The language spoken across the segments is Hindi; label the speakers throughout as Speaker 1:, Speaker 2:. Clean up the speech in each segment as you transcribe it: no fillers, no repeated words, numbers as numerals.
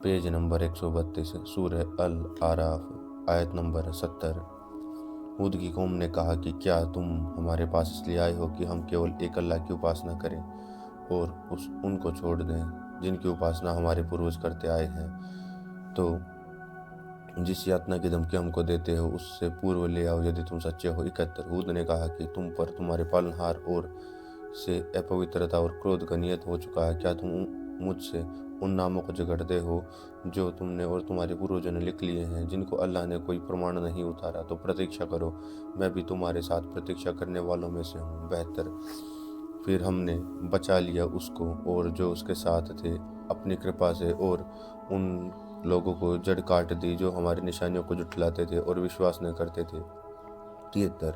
Speaker 1: पेज नंबर 132 सूरह अल आराफ आयत नंबर 70। हूद की कौम ने कहा कि क्या तुम हमारे पास इसलिए आए हो कि हम केवल एक अल्लाह की उपासना करें और उनको छोड़ दें जिनकी उपासना हमारे पूर्वज करते आए हैं। तो जिस यातना की धमकी हमको देते हो उससे पूर्व ले आओ यदि तुम सच्चे हो। 71। हूद ने कहा कि तुम पर तुम्हारे पालनहार और से अपवित्रता और क्रोध का नियत हो चुका है। क्या तुम मुझसे उन नामों को झगड़ते हो जो तुमने और तुम्हारे पूर्वजों ने लिख लिए हैं, जिनको अल्लाह ने कोई प्रमाण नहीं उतारा? तो प्रतीक्षा करो, मैं भी तुम्हारे साथ प्रतीक्षा करने वालों में से हूँ। 72। फिर हमने बचा लिया उसको और जो उसके साथ थे अपनी कृपा से, और उन लोगों को जड़ काट दी जो हमारी निशानियों को जुटलाते थे और विश्वास न करते थे। 73।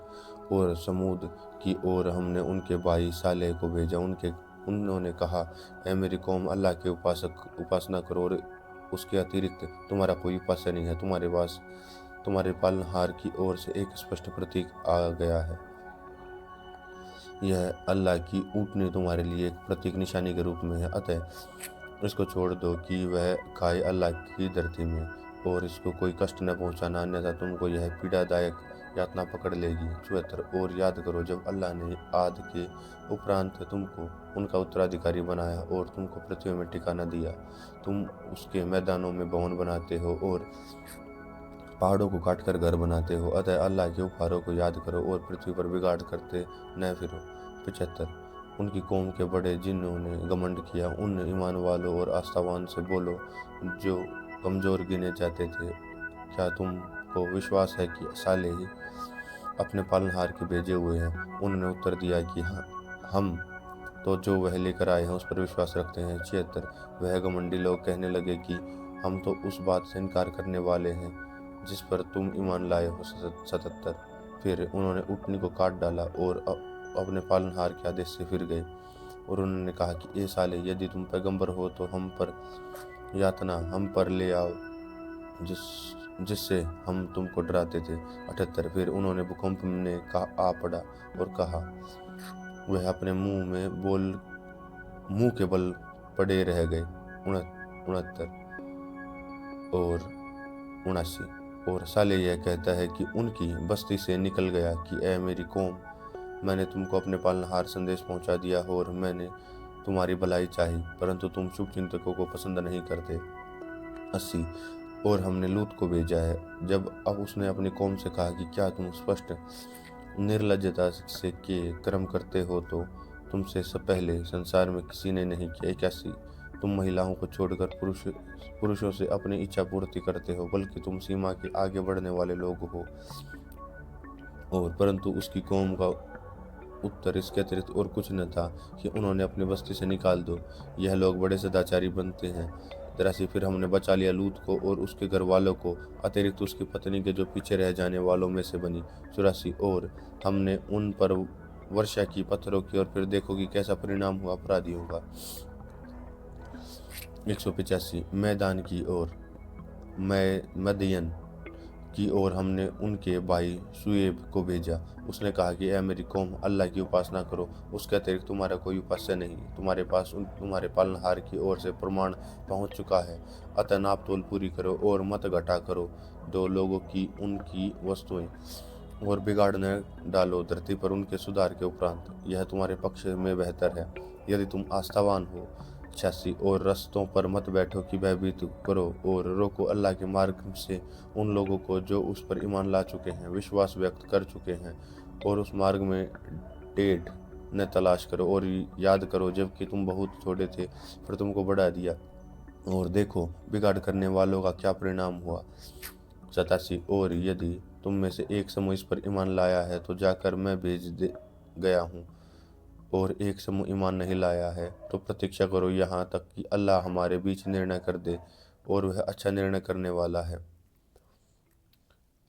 Speaker 1: और समूद की ओर हमने उनके भाई सालेह को भेजा। उन्होंने कहा, ऐ मेरी कौम, अल्लाह के उपासना करो और उसके अतिरिक्त तुम्हारा कोई उपास्य नहीं है। तुम्हारे पास तुम्हारे पालनहार की ओर से एक स्पष्ट प्रतीक आ गया है। यह अल्लाह की ऊँटनी तुम्हारे लिए एक प्रतीक निशानी के रूप में है, अतः इसको छोड़ दो कि वह खाए अल्लाह की धरती में और इसको कोई कष्ट न पहुंचाना, अन्यथा तुमको यह पीड़ादायक यातना पकड़ लेगी। 74। और याद करो जब अल्लाह ने आद के उपरांत तुमको उनका उत्तराधिकारी बनाया और तुमको पृथ्वी में ठिकाना दिया, तुम उसके मैदानों में भवन बनाते हो और पहाड़ों को काटकर घर बनाते हो, अतः अल्लाह के उपहारों को याद करो और पृथ्वी पर बिगाड़ करते न फिरो। 75। उनकी कौम के बड़े जिन्होंने घमंड किया, उन ईमान वालों और आस्थावान से बोलो जो कमजोर गिने जाते थे, क्या तुमको विश्वास है कि साले ही अपने पालनहार के भेजे हुए हैं? उन्होंने उत्तर दिया कि हाँ, हम तो जो वह लेकर आए हैं उस पर विश्वास रखते हैं। 76। वह घमंडी लोग कहने लगे कि हम तो उस बात से इनकार करने वाले हैं जिस पर तुम ईमान लाए हो। 77। फिर उन्होंने ऊँटनी को काट डाला और अपने पालनहार के आदेश से फिर गए और उन्होंने कहा कि ए साले, यदि तुम पैगंबर हो तो हम पर यातना हम पर ले आओ जिससे हम तुमको डराते थे। 78। फिर उन्होंने भूकंप में कहा आ पड़ा और कहा, वह अपने मुंह के बल पड़े रह गए। 69 और 79। और साले यह कहता है कि उनकी बस्ती से निकल गया कि ऐ मेरी कौम, मैंने तुमको अपने पालनहार संदेश पहुंचा दिया और मैंने तुम्हारी भलाई चाही, परंतु तुम शुभचिंतकों को पसंद नहीं करते। 80। और हमने लूत को भेजा है। जब अब उसने अपनी कौम से कहा कि क्या तुम स्पष्ट निर्लज्जता से के कर्म करते हो, तो तुमसे सब पहले संसार में किसी ने नहीं किया। 81। तुम महिलाओं को छोड़कर पुरुषों से अपनी इच्छा पूर्ति करते हो, बल्कि तुम सीमा के आगे बढ़ने वाले लोग हो। और परंतु उसकी कौम का उत्तर इसके अतिरिक्त और कुछ न था कि उन्होंने अपनी बस्ती से निकाल दो, यह लोग बड़े सदाचारी बनते हैं। 83। फिर हमने बचा लिया लूत को और उसके घर वालों को, अतिरिक्त उसकी पत्नी के जो पीछे रह जाने वालों में से बनी। 84। और हमने उन पर वर्षा की पत्थरों की, और फिर देखो कि कैसा परिणाम हुआ अपराधियों का। 185। मैदान की ओर मदियन की ओर हमने उनके भाई शुएब को भेजा। उसने कहा कि ऐ मेरी कौम, अल्लाह की उपासना करो, उसके अतिरिक्त तुम्हारा कोई उपास्य नहीं। तुम्हारे पास तुम्हारे पालनहार की ओर से प्रमाण पहुंच चुका है, अतः नाप तोल पूरी करो और मत घटा करो दो लोगों की उनकी वस्तुएं, और बिगाड़ न डालो धरती पर उनके सुधार के उपरांत। यह तुम्हारे पक्ष में बेहतर है यदि तुम आस्थावान हो। 86। और रस्तों पर मत बैठो कि भयभीत करो और रोको अल्लाह के मार्ग से उन लोगों को जो उस पर ईमान ला चुके हैं, विश्वास व्यक्त कर चुके हैं, और उस मार्ग में टेढ़ न तलाश करो। और याद करो जबकि तुम बहुत छोटे थे फिर तुमको बढ़ा दिया, और देखो बिगाड़ करने वालों का क्या परिणाम हुआ। 87। और यदि तुम में से एक समूह इस पर ईमान लाया है तो जाकर मैं भेज दे गया हूँ, और एक समूह ईमान नहीं लाया है तो प्रतीक्षा करो यहाँ तक कि अल्लाह हमारे बीच निर्णय कर दे, और वह अच्छा निर्णय करने वाला है।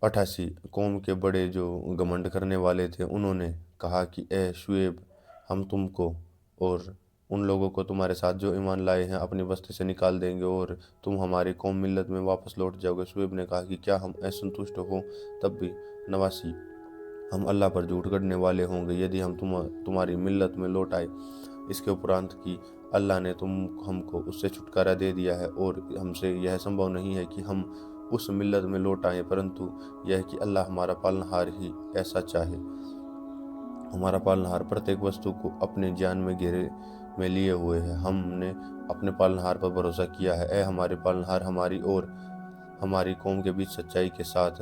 Speaker 1: 88। कौम के बड़े जो घमंड करने वाले थे उन्होंने कहा कि ए शुएब, हम तुमको और उन लोगों को तुम्हारे साथ जो ईमान लाए हैं अपनी बस्ती से निकाल देंगे और तुम हमारी कौम मिल्लत में वापस लौट जाओगे। शुएब ने कहा कि क्या हम असंतुष्ट हो तब भी? 89। हम अल्लाह पर झूठ गढ़ने वाले होंगे यदि हम तुम्हारी मिल्लत में लौट आए, इसके उपरांत कि अल्लाह ने हमको उससे छुटकारा दे दिया है और हमसे यह संभव नहीं है कि हम उस मिल्लत में लौट आएँ, परंतु यह कि अल्लाह हमारा पालनहार ही ऐसा चाहे। हमारा पालनहार प्रत्येक वस्तु को अपने जान में घेरे में लिए हुए है। हमने अपने पालनहार पर भरोसा किया है। ऐ हमारे पालनहार, हमारी और हमारी कौम के बीच सच्चाई के साथ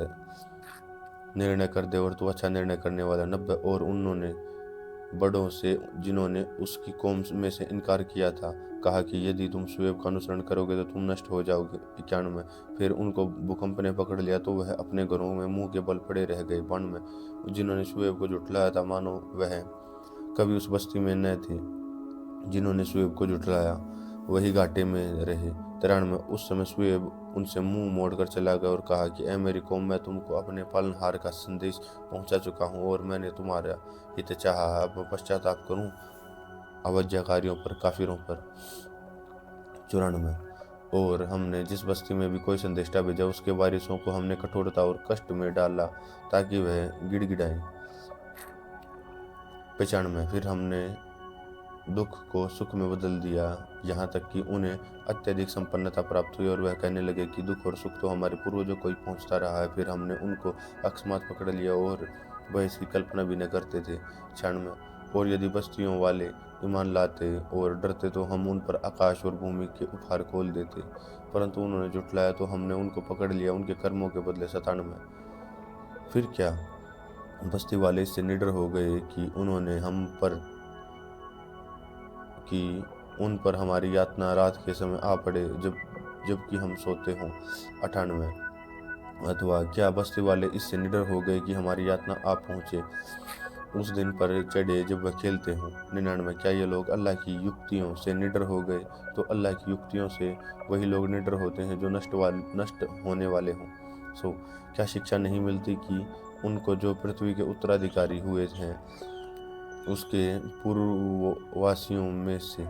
Speaker 1: निर्णय कर दे और तू अच्छा निर्णय करने वाला। 90 और उन्होंने बड़ों से जिन्होंने उसकी कौम में से इनकार किया था कहा कि यदि तुम शुएब का अनुसरण करोगे तो तुम नष्ट हो जाओगे। 91 फिर उनको भूकंप ने पकड़ लिया तो वह अपने घरों में मुंह के बल पड़े रह गए। 92 जिन्होंने शुएब को झुठलाया था मानो वह कभी उस बस्ती में न थे। जिन्होंने शुएब को झुठलाया वही घाटे में रहे। 93 उस समय शुएब उनसे मुंह मोड़कर चला गया और कहा कि ऐ मेरी कौम, मैं तुमको अपने पालनहार का संदेश पहुंचा चुका हूं और मैंने तुम्हारा हित चाहा है। अब मैं पश्चाताप करूं अवज्ञाकारियों पर, काफिरों पर। 94 और हमने जिस बस्ती में भी कोई संदेशा भेजा उसके वारिसों को हमने कठोरता और कष्ट में डाला ताकि वह गिड़गिड़ाएं। 95 फिर हमने दुख को सुख में बदल दिया, यहाँ तक कि उन्हें अत्यधिक संपन्नता प्राप्त हुई और वह कहने लगे कि दुख और सुख तो हमारे पूर्वजों को ही पहुँचता रहा है। फिर हमने उनको अकस्मात पकड़ लिया और वह इसकी कल्पना भी न करते थे। 96 और यदि बस्तियों वाले ईमान लाते और डरते तो हम उन पर आकाश और भूमि के उपहार खोल देते, परंतु उन्होंने जुटलाया तो हमने उनको पकड़ लिया उनके कर्मों के बदले। 97 फिर क्या बस्ती वाले इससे निडर हो गए कि उन पर हमारी यातना रात के समय आ पड़े जबकि हम सोते हों। 98 अथवा क्या बस्ती वाले इससे निडर हो गए कि हमारी यातना आ पहुँचे उस दिन पर चढ़े जब वह खेलते हों। 99 क्या ये लोग अल्लाह की युक्तियों से निडर हो गए तो अल्लाह की युक्तियों से वही लोग निडर होते हैं जो नष्ट होने वाले हों। सो क्या शिक्षा नहीं मिलती कि उनको जो पृथ्वी के उत्तराधिकारी हुए हैं उसके पूर्ववासियों में से,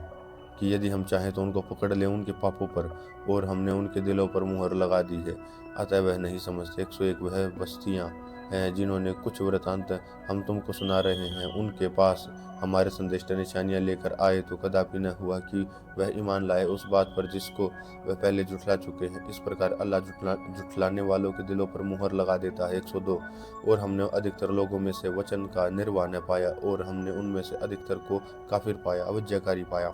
Speaker 1: कि यदि हम चाहें तो उनको पकड़ लें उनके पापों पर, और हमने उनके दिलों पर मुहर लगा दी है, अतः वह नहीं समझते। 101 वह बस्तियां हैं जिन्होंने कुछ वृतांत हम तुमको सुना रहे हैं उनके पास हमारे संदेशा निशानियां लेकर आए तो कदापि न हुआ कि वह ईमान लाए उस बात पर जिसको वह पहले जुठला चुके हैं। इस प्रकार अल्लाह जुठलाने वालों के दिलों पर मुहर लगा देता है। 102 और हमने अधिकतर लोगों में से वचन का निर्वाह न पाया और हमने उनमें से अधिकतर को काफिर पाया, अवज्ञाकारी पाया।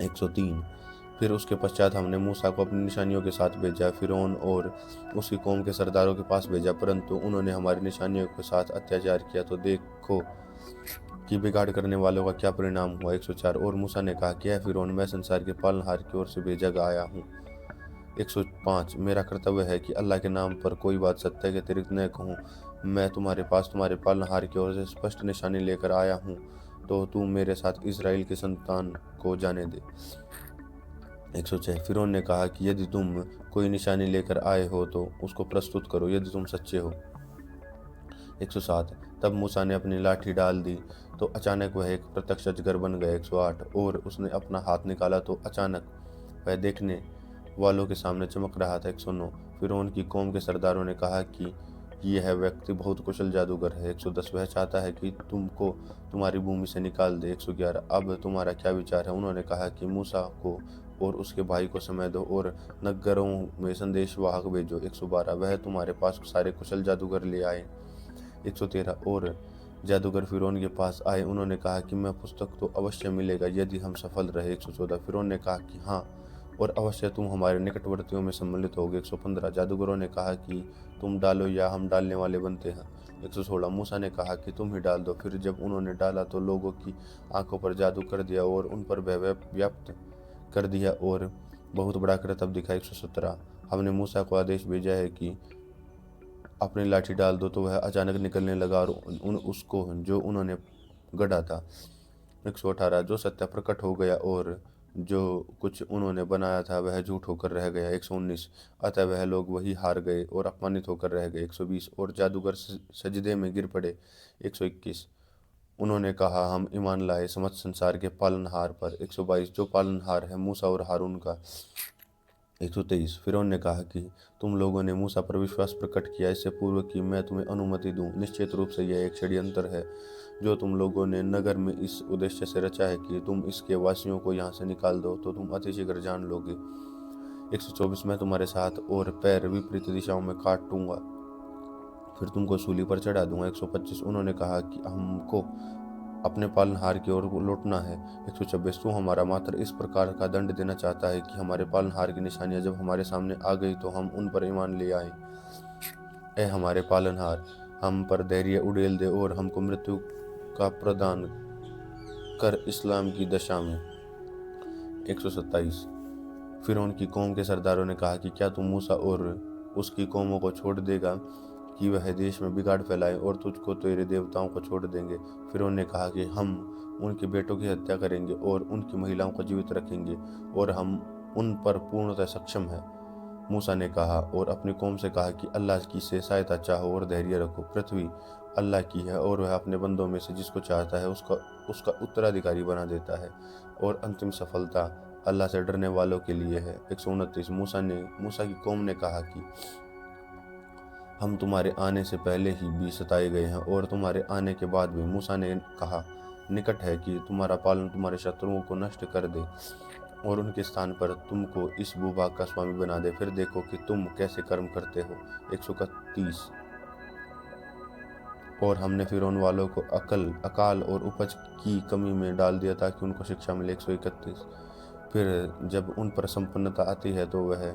Speaker 1: 103 फिर उसके पश्चात हमने मूसा को अपनी निशानियों के साथ भेजा, फिरौन और उसकी कौम के सरदारों के पास भेजा, परंतु उन्होंने हमारी निशानियों के साथ अत्याचार किया तो देखो कि बिगाड़ करने वालों का क्या परिणाम हुआ। 104 और मूसा ने कहा कि है फिरौन, मैं संसार के पालनहार की ओर से भेजा आया हूँ। 105 मेरा कर्तव्य है कि अल्लाह के नाम पर कोई बात सत्य के अतिरिक्त न कहूँ। मैं तुम्हारे पास तुम्हारे पालनहार की ओर से स्पष्ट निशानी लेकर आया हूँ, तो तू मेरे साथ इस्राएल की संतान को जाने दे। 106 फिरौन ने कहा कि यदि तुम कोई निशानी लेकर आए हो तो उसको प्रस्तुत करो यदि तुम सच्चे हो। 107 तब मूसा ने अपनी लाठी डाल दी तो अचानक वह एक प्रत्यक्ष अजगर बन गया। 108 और उसने अपना हाथ निकाला तो अचानक वह देखने वालों के सामने चमक रहा था। 109 फिरौन की कौम के सरदारों ने कहा कि यह व्यक्ति बहुत कुशल जादूगर है। 110 वह चाहता है कि तुमको तुम्हारी भूमि से निकाल दे। 111 अब तुम्हारा क्या विचार है। उन्होंने कहा कि मूसा को और उसके भाई को समय दो और नगरों में संदेशवाहक भेजो। 112 वह तुम्हारे पास सारे कुशल जादूगर ले आए। 113 और जादूगर फिरौन के पास आए, उन्होंने कहा कि मैं पुस्तक तो अवश्य मिलेगा यदि हम सफल रहे। 114 फिरौन ने कहा कि हाँ, और अवश्य तुम हमारे निकटवर्तियों में सम्मिलित होगे। 115 जादूगरों ने कहा कि तुम डालो या हम डालने वाले बनते हैं। 116 मूसा ने कहा कि तुम ही डाल दो। फिर जब उन्होंने डाला तो लोगों की आंखों पर जादू कर दिया और उन पर भय व्याप्त कर दिया और बहुत बड़ा करतब दिखा। 117 हमने मूसा को आदेश भेजा है कि अपनी लाठी डाल दो, तो वह अचानक निकलने लगा और उसको जो उन्होंने गढ़ा था। 118 जो सत्य प्रकट हो गया और जो कुछ उन्होंने बनाया था वह झूठ होकर रह गया। 119 अतः वह लोग वही हार गए और अपमानित होकर रह गए। 120 और जादूगर सजदे में गिर पड़े। 121 उन्होंने कहा हम ईमान लाए समस्त संसार के पालनहार पर। 122 जो पालनहार है मूसा और हारून का। 123 फिरौन ने कहा कि तुम लोगों ने मूसा पर विश्वास प्रकट किया इससे पूर्व कि मैं तुम्हें अनुमति दूं। निश्चित रूप से यह एक षड्यंत्र है जो तुम लोगों ने नगर में इस उद्देश्य से रचा है कि तुम इसके वासियों को यहाँ से निकाल दो, तो तुम अति शीघ्र जान लोगे। 124 मैं तुम्हारे साथ और पैर विपरीत दिशाओं में काट दूंगा, फिर तुमको सूली पर चढ़ा दूंगा। 125 उन्होंने कहा कि हमको अपने पालनहार की ओर लौटना है। 126 तू हमारा मात्र इस प्रकार का दंड देना चाहता है कि हमारे पालनहार की निशानियां जब हमारे सामने आ गई तो हम उन पर ईमान ले आए। ए हमारे पालनहार, हम पर धैर्य उड़ेल दे और हमको मृत्यु का प्रदान कर इस्लाम की दशा में। 127 फिर उनकी कौम के सरदारों ने कहा कि क्या तुम मूसा और उसकी कौमों को छोड़ देगा कि वह देश में बिगाड़ फैलाए और तुझको तेरे देवताओं को छोड़ देंगे। फिर उन्होंने कहा कि हम उनके बेटों की हत्या करेंगे और उनकी महिलाओं को जीवित रखेंगे और हम उन पर पूर्णतः सक्षम हैं। मूसा ने कहा और अपनी कौम से कहा कि अल्लाह की से सहायता चाहो और धैर्य रखो। पृथ्वी अल्लाह की है और वह अपने बंदों में से जिसको चाहता है उसका उत्तराधिकारी बना देता है, और अंतिम सफलता अल्लाह से डरने वालों के लिए है। 129 मूसा की कौम ने कहा कि हम तुम्हारे आने से पहले ही भी सताए गए हैं और तुम्हारे आने के बाद भी। मूसा ने कहा निकट है कि तुम्हारा पालन तुम्हारे शत्रुओं को नष्ट कर दे और उनके स्थान पर तुमको इस भूभाग का स्वामी बना दे, फिर देखो कि तुम कैसे कर्म करते हो। 131 और हमने फिरौन वालों को अकाल और उपज की कमी में डाल दिया ताकि उनको शिक्षा मिले। 131 फिर जब उन पर संपन्नता आती है तो वह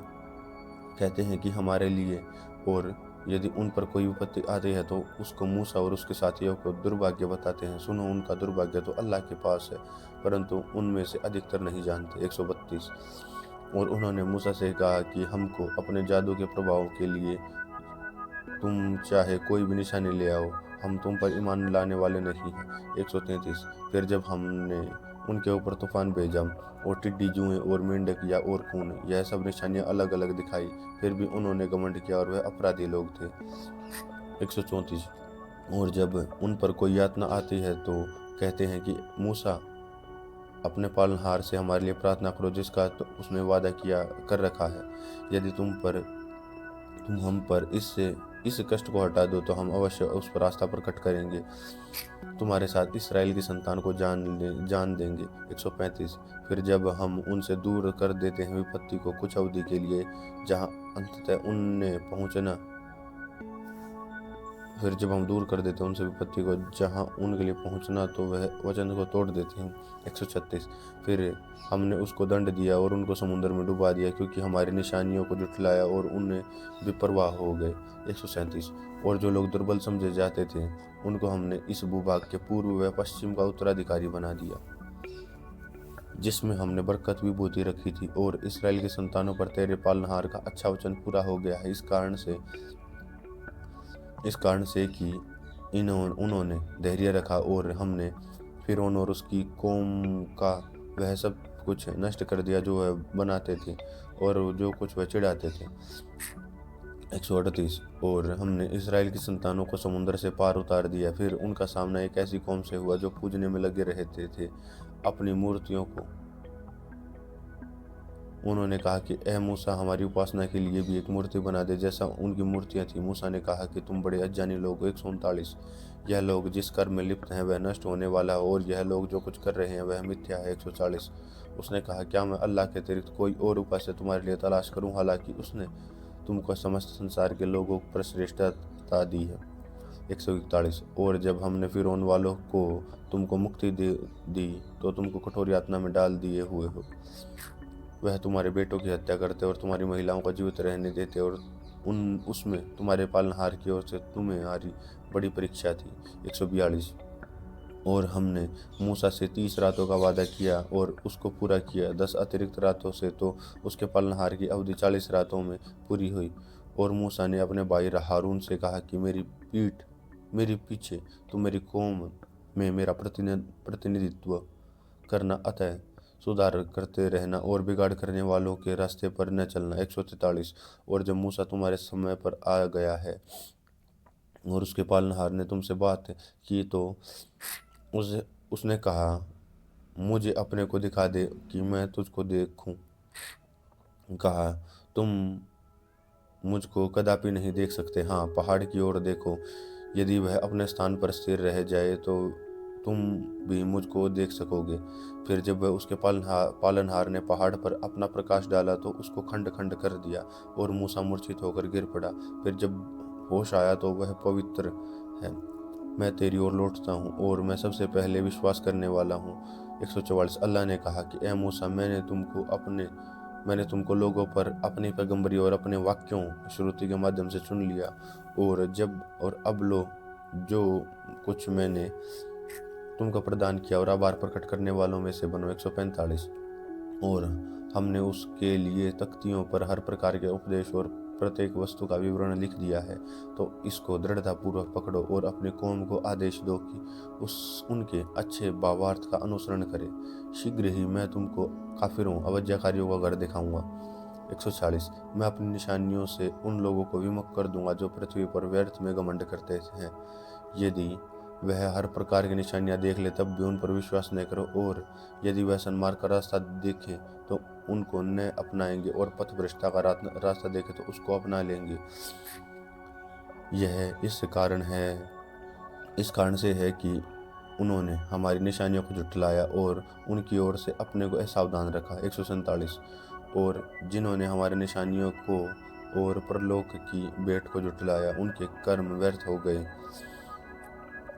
Speaker 1: कहते हैं कि हमारे लिए, और यदि उन पर कोई विपत्ति आती है तो उसको मूसा और उसके साथियों को दुर्भाग्य बताते हैं। सुनो, उनका दुर्भाग्य तो अल्लाह के पास है, परंतु उनमें से अधिकतर नहीं जानते। 132 और उन्होंने मूसा से कहा कि हमको अपने जादू के प्रभाव के लिए तुम चाहे कोई भी निशानी ले आओ, हम तुम पर ईमान लाने वाले नहीं हैं। 133 फिर जब हमने उनके ऊपर तूफान भेजा और टिड्डी, जुएं और मेंढक या और खून, यह सब निशानियां अलग अलग दिखाई, फिर भी उन्होंने घमंड किया और वह अपराधी लोग थे। 134 और जब उन पर कोई यातना आती है तो कहते हैं कि मूसा, अपने पालनहार से हमारे लिए प्रार्थना करो जिसका तो उसने वादा किया कर रखा है। यदि तुम हम पर इस कष्ट को हटा दो तो हम अवश्य उस पर आस्था प्रकट करेंगे, तुम्हारे साथ इसराइल की संतान को जान देंगे। 135 फिर जब हम उनसे दूर कर देते हैं विपत्ति को कुछ अवधि के लिए, जहां अंततः उनने पहुंचना फिर जब हम दूर कर देते हैं उनसे विपत्ति को जहां उनके लिए पहुंचना, तो वह वचन को तोड़ देते हैं। 136 फिर हमने उसको दंड दिया और उनको समुद्र में डुबा दिया क्योंकि हमारी निशानियों को जुटलाया और उन्हें बेपरवाह हो गए। 137 और जो लोग दुर्बल समझे जाते थे उनको हमने इस भूभाग के पूर्व व पश्चिम का उत्तराधिकारी बना दिया, जिसमें हमने बरकत विभूति रखी थी, और इसराइल की संतानों पर तेरे पालनहार का अच्छा वचन पूरा हो गया है। इस कारण से कि उन्होंने धैर्य रखा और हमने फिरौन और उसकी कौम का वह सब कुछ नष्ट कर दिया जो वह बनाते थे और जो कुछ वह चिढ़ाते थे। 138 और हमने इसराइल की संतानों को समुद्र से पार उतार दिया। फिर उनका सामना एक ऐसी कौम से हुआ जो पूजने में लगे रहते थे अपनी मूर्तियों को। उन्होंने कहा कि ए मूसा, हमारी उपासना के लिए भी एक मूर्ति बना दे जैसा उनकी मूर्तियां थी। मूसा ने कहा कि तुम बड़े अज्ञानी लोग हो। 139 यह लोग जिस कर्म में लिप्त हैं वह नष्ट होने वाला है और यह लोग जो कुछ कर रहे हैं वह मिथ्या है। 140 उसने कहा, क्या मैं अल्लाह के अतिरिक्त कोई और उपाय से तुम्हारे लिए तलाश करूं, हालांकि उसने तुमको समस्त संसार के लोगों पर श्रेष्ठता दी है। 141 और जब हमने फिरौन वालों को तुमको मुक्ति दी तो तुमको कठोर यातना में डाल दिए हुए हो। वह तुम्हारे बेटों की हत्या करते और तुम्हारी महिलाओं को जीवित रहने देते, और उसमें तुम्हारे पालनहार की ओर से तुम्हारी बड़ी परीक्षा थी। 142 और हमने मूसा से 30 रातों का वादा किया और उसको पूरा किया। 10 अतिरिक्त रातों से तो उसके पालनहार की अवधि 40 रातों में पूरी हुई। और मूसा ने अपने भाई हारून से कहा कि मेरी पीछे तुम मेरी कौम में मेरा प्रतिनिधित्व करना, अतः सुधार करते रहना और बिगाड़ करने वालों के रास्ते पर न चलना। 143 और जब मूसा तुम्हारे समय पर आ गया है और उसके पालनहार ने तुमसे बात की तो उसने कहा, मुझे अपने को दिखा दे कि मैं तुझको देखूं। कहा, तुम मुझको कदापि नहीं देख सकते। हाँ, पहाड़ की ओर देखो, यदि वह अपने स्थान पर स्थिर रह जाए तो तुम भी मुझको देख सकोगे। फिर जब वह उसके पालनहार ने पहाड़ पर अपना प्रकाश डाला तो उसको खंड खंड कर दिया और मूसा मूर्छित होकर गिर पड़ा। फिर जब होश आया तो वह पवित्र है, मैं तेरी ओर लौटता हूँ और मैं सबसे पहले विश्वास करने वाला हूँ। 144 अल्लाह ने कहा कि ए मूसा, मैंने तुमको लोगों पर अपनी पैगंबरी और अपने वाक्यों श्रुति के माध्यम से चुन लिया, और अब लो, जो कुछ मैंने तुमको प्रदान किया और आभार प्रकट करने वालों में से बनो। 145 और हमने उसके लिए तख्तियों पर हर प्रकार के उपदेश और प्रत्येक वस्तु का विवरण लिख दिया है, तो इसको दृढ़तापूर्वक पकड़ो और अपनी कौम को आदेश दो कि उनके अच्छे भावार्थ का अनुसरण करे। शीघ्र ही मैं तुमको काफिरों अवज्ञाकारियों का घर दिखाऊंगा। 146 मैं अपनी निशानियों से उन लोगों को विमुख कर दूंगा जो पृथ्वी पर व्यर्थ में घमंड करते हैं। यदि वह हर प्रकार की निशानियां देख ले तब भी उन पर विश्वास न करो, और यदि वह सन्मार्ग का रास्ता देखे तो उनको न अपनाएंगे और पथभ्रष्टता का रास्ता देखे तो उसको अपना लेंगे। यह इस कारण से है कि उन्होंने हमारी निशानियों को झुठलाया और उनकी ओर से अपने को असावधान रखा। 147 और जिन्होंने हमारी निशानियों को और परलोक की भेंट को झुठलाया उनके कर्म व्यर्थ हो गए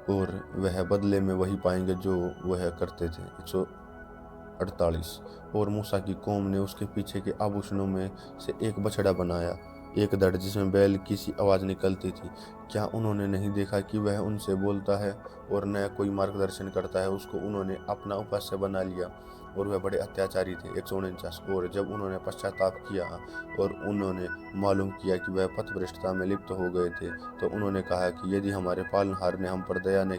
Speaker 1: और वह बदले में वही पाएंगे जो वह करते थे। 148 और मूसा की कौम ने उसके पीछे के आभूषणों में से एक बछड़ा बनाया, एक धड़ जिसमें बैल की सी आवाज़ निकलती थी। क्या उन्होंने नहीं देखा कि वह उनसे बोलता है और न कोई मार्गदर्शन करता है? उसको उन्होंने अपना उपास्य बना लिया और वह बड़े अत्याचारी थे। 149 और जब उन्होंने पश्चाताप किया और उन्होंने मालूम किया कि वह पथभ्रष्टता में लिप्त हो गए थे, तो उन्होंने कहा कि यदि हमारे पालनहार ने हम पर दया न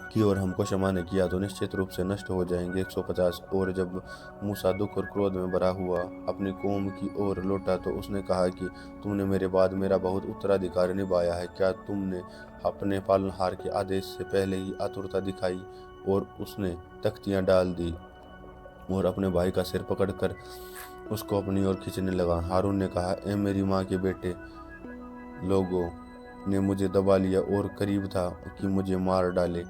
Speaker 1: की और हमको क्षमा ने किया तो निश्चित रूप से नष्ट हो जाएंगे। 150 और जब मूसा दुख और क्रोध में भरा हुआ अपनी कौम की ओर लौटा तो उसने कहा कि तुमने मेरे बाद मेरा बहुत उत्तराधिकार निभाया है। क्या तुमने अपने पालनहार के आदेश से पहले ही आतुरता दिखाई? और उसने तख्तियां डाल दी और अपने भाई का सिर पकड़कर उसको अपनी ओर खींचने लगा। हारून ने कहा, ए मेरी माँ के बेटे, लोगों ने मुझे दबा लिया और करीब था कि मुझे मार डाले,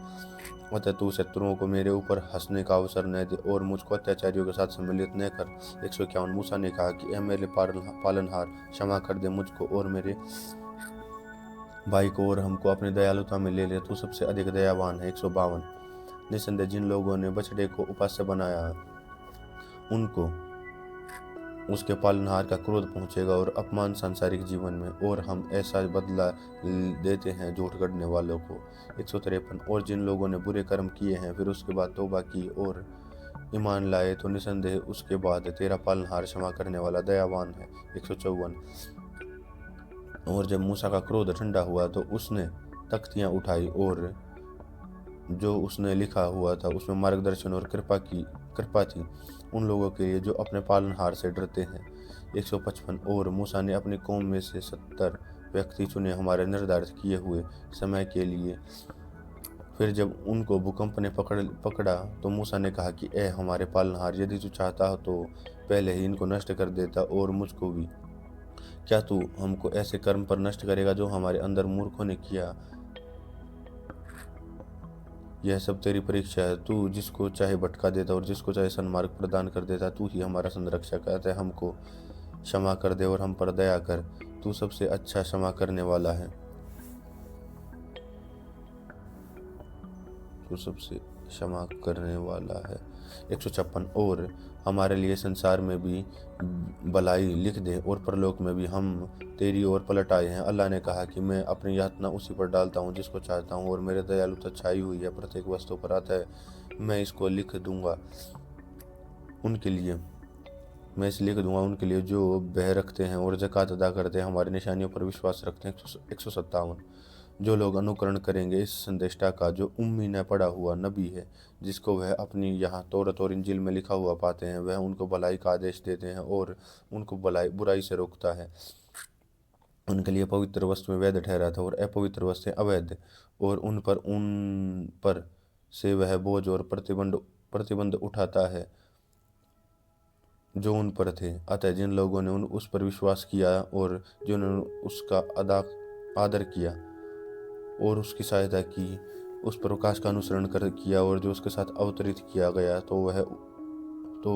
Speaker 1: अतः तू शत्रुओं को मेरे ऊपर हंसने का अवसर न दे और मुझको अत्याचारियों के साथ सम्मिलित न कर। 151 मूसा ने कहा कि ए मेरे पालनहार, क्षमा कर दे मुझको और मेरे भाई को और हमको अपनी दयालुता में ले ले, तू सबसे अधिक दयावान है। 152 निसंदेह जिन लोगों ने बछड़े को उपास्य बनाया उनको उसके पालनहार का क्रोध पहुंचेगा और अपमान सांसारिक जीवन में, और हम ऐसा बदला देते हैं झूठ गढ़ने वालों को। 153 और जिन लोगों ने बुरे कर्म किए हैं फिर उसके बाद तौबा की और ईमान लाए तो निसंदेह उसके बाद तेरा पालनहार क्षमा करने वाला दयावान है। 154 और जब मूसा का क्रोध ठंडा हुआ तो उसने तख्तियां उठाई और जो उसने लिखा हुआ था उसमें मार्गदर्शन और कृपा थी उन लोगों के लिए जो अपने पालनहार से डरते हैं। 155 और मूसा ने अपनी कौम में से 70 व्यक्ति चुने हमारे निर्धारित किए हुए समय के लिए। फिर जब उनको भूकंप ने पकड़ा तो मूसा ने कहा कि ए हमारे पालनहार, यदि तू चाहता हो तो पहले ही इनको नष्ट कर देता और मुझको भी। क्या तू हमको ऐसे कर्म पर नष्ट करेगा जो हमारे अंदर मूर्खों ने किया? यह सब तेरी परीक्षा है। तू जिसको चाहे भटका देता और जिसको चाहे सन्मार्ग प्रदान कर देता। तू ही हमारा संरक्षक है, अतः हमको क्षमा कर दे और हम पर दया कर। तू सबसे अच्छा क्षमा करने वाला है। तू सबसे क्षमा करने वाला है। 156 और हमारे लिए संसार में भी भलाई लिख दे और परलोक में भी हम तेरी ओर पलट आए हैं। अल्लाह ने कहा कि मैं अपनी यातना उसी पर डालता हूँ जिसको चाहता हूँ और मेरे दयालुता छाई हुई है प्रत्येक वस्तु पर, अतः मैं इसको लिख दूंगा उनके लिए मैं इसे लिख दूंगा उनके लिए जो भय रखते हैं और ज़कात अदा करते हैं, हमारी निशानियों पर विश्वास रखते हैं। 157 जो लोग अनुकरण करेंगे इस संदेष्टा का जो उम्मी न पढ़ा हुआ नबी है, जिसको वह अपनी यहाँ तौरत और इंजिल में लिखा हुआ पाते हैं, वह उनको भलाई का आदेश देते हैं और उनको बुराई से रोकता है। उनके लिए पवित्र वस्तुएं वैध ठहराता और अपवित्र वस्तुएं अवैध, और उन पर से वह बोझ और प्रतिबंध उठाता है जो उन पर थे। अतः जिन लोगों ने उस पर विश्वास किया और जिन्होंने उसका आदर किया और उसकी सहायता की, उस प्रकाश का अनुसरण कर किया और जो उसके साथ अवतरित किया गया, तो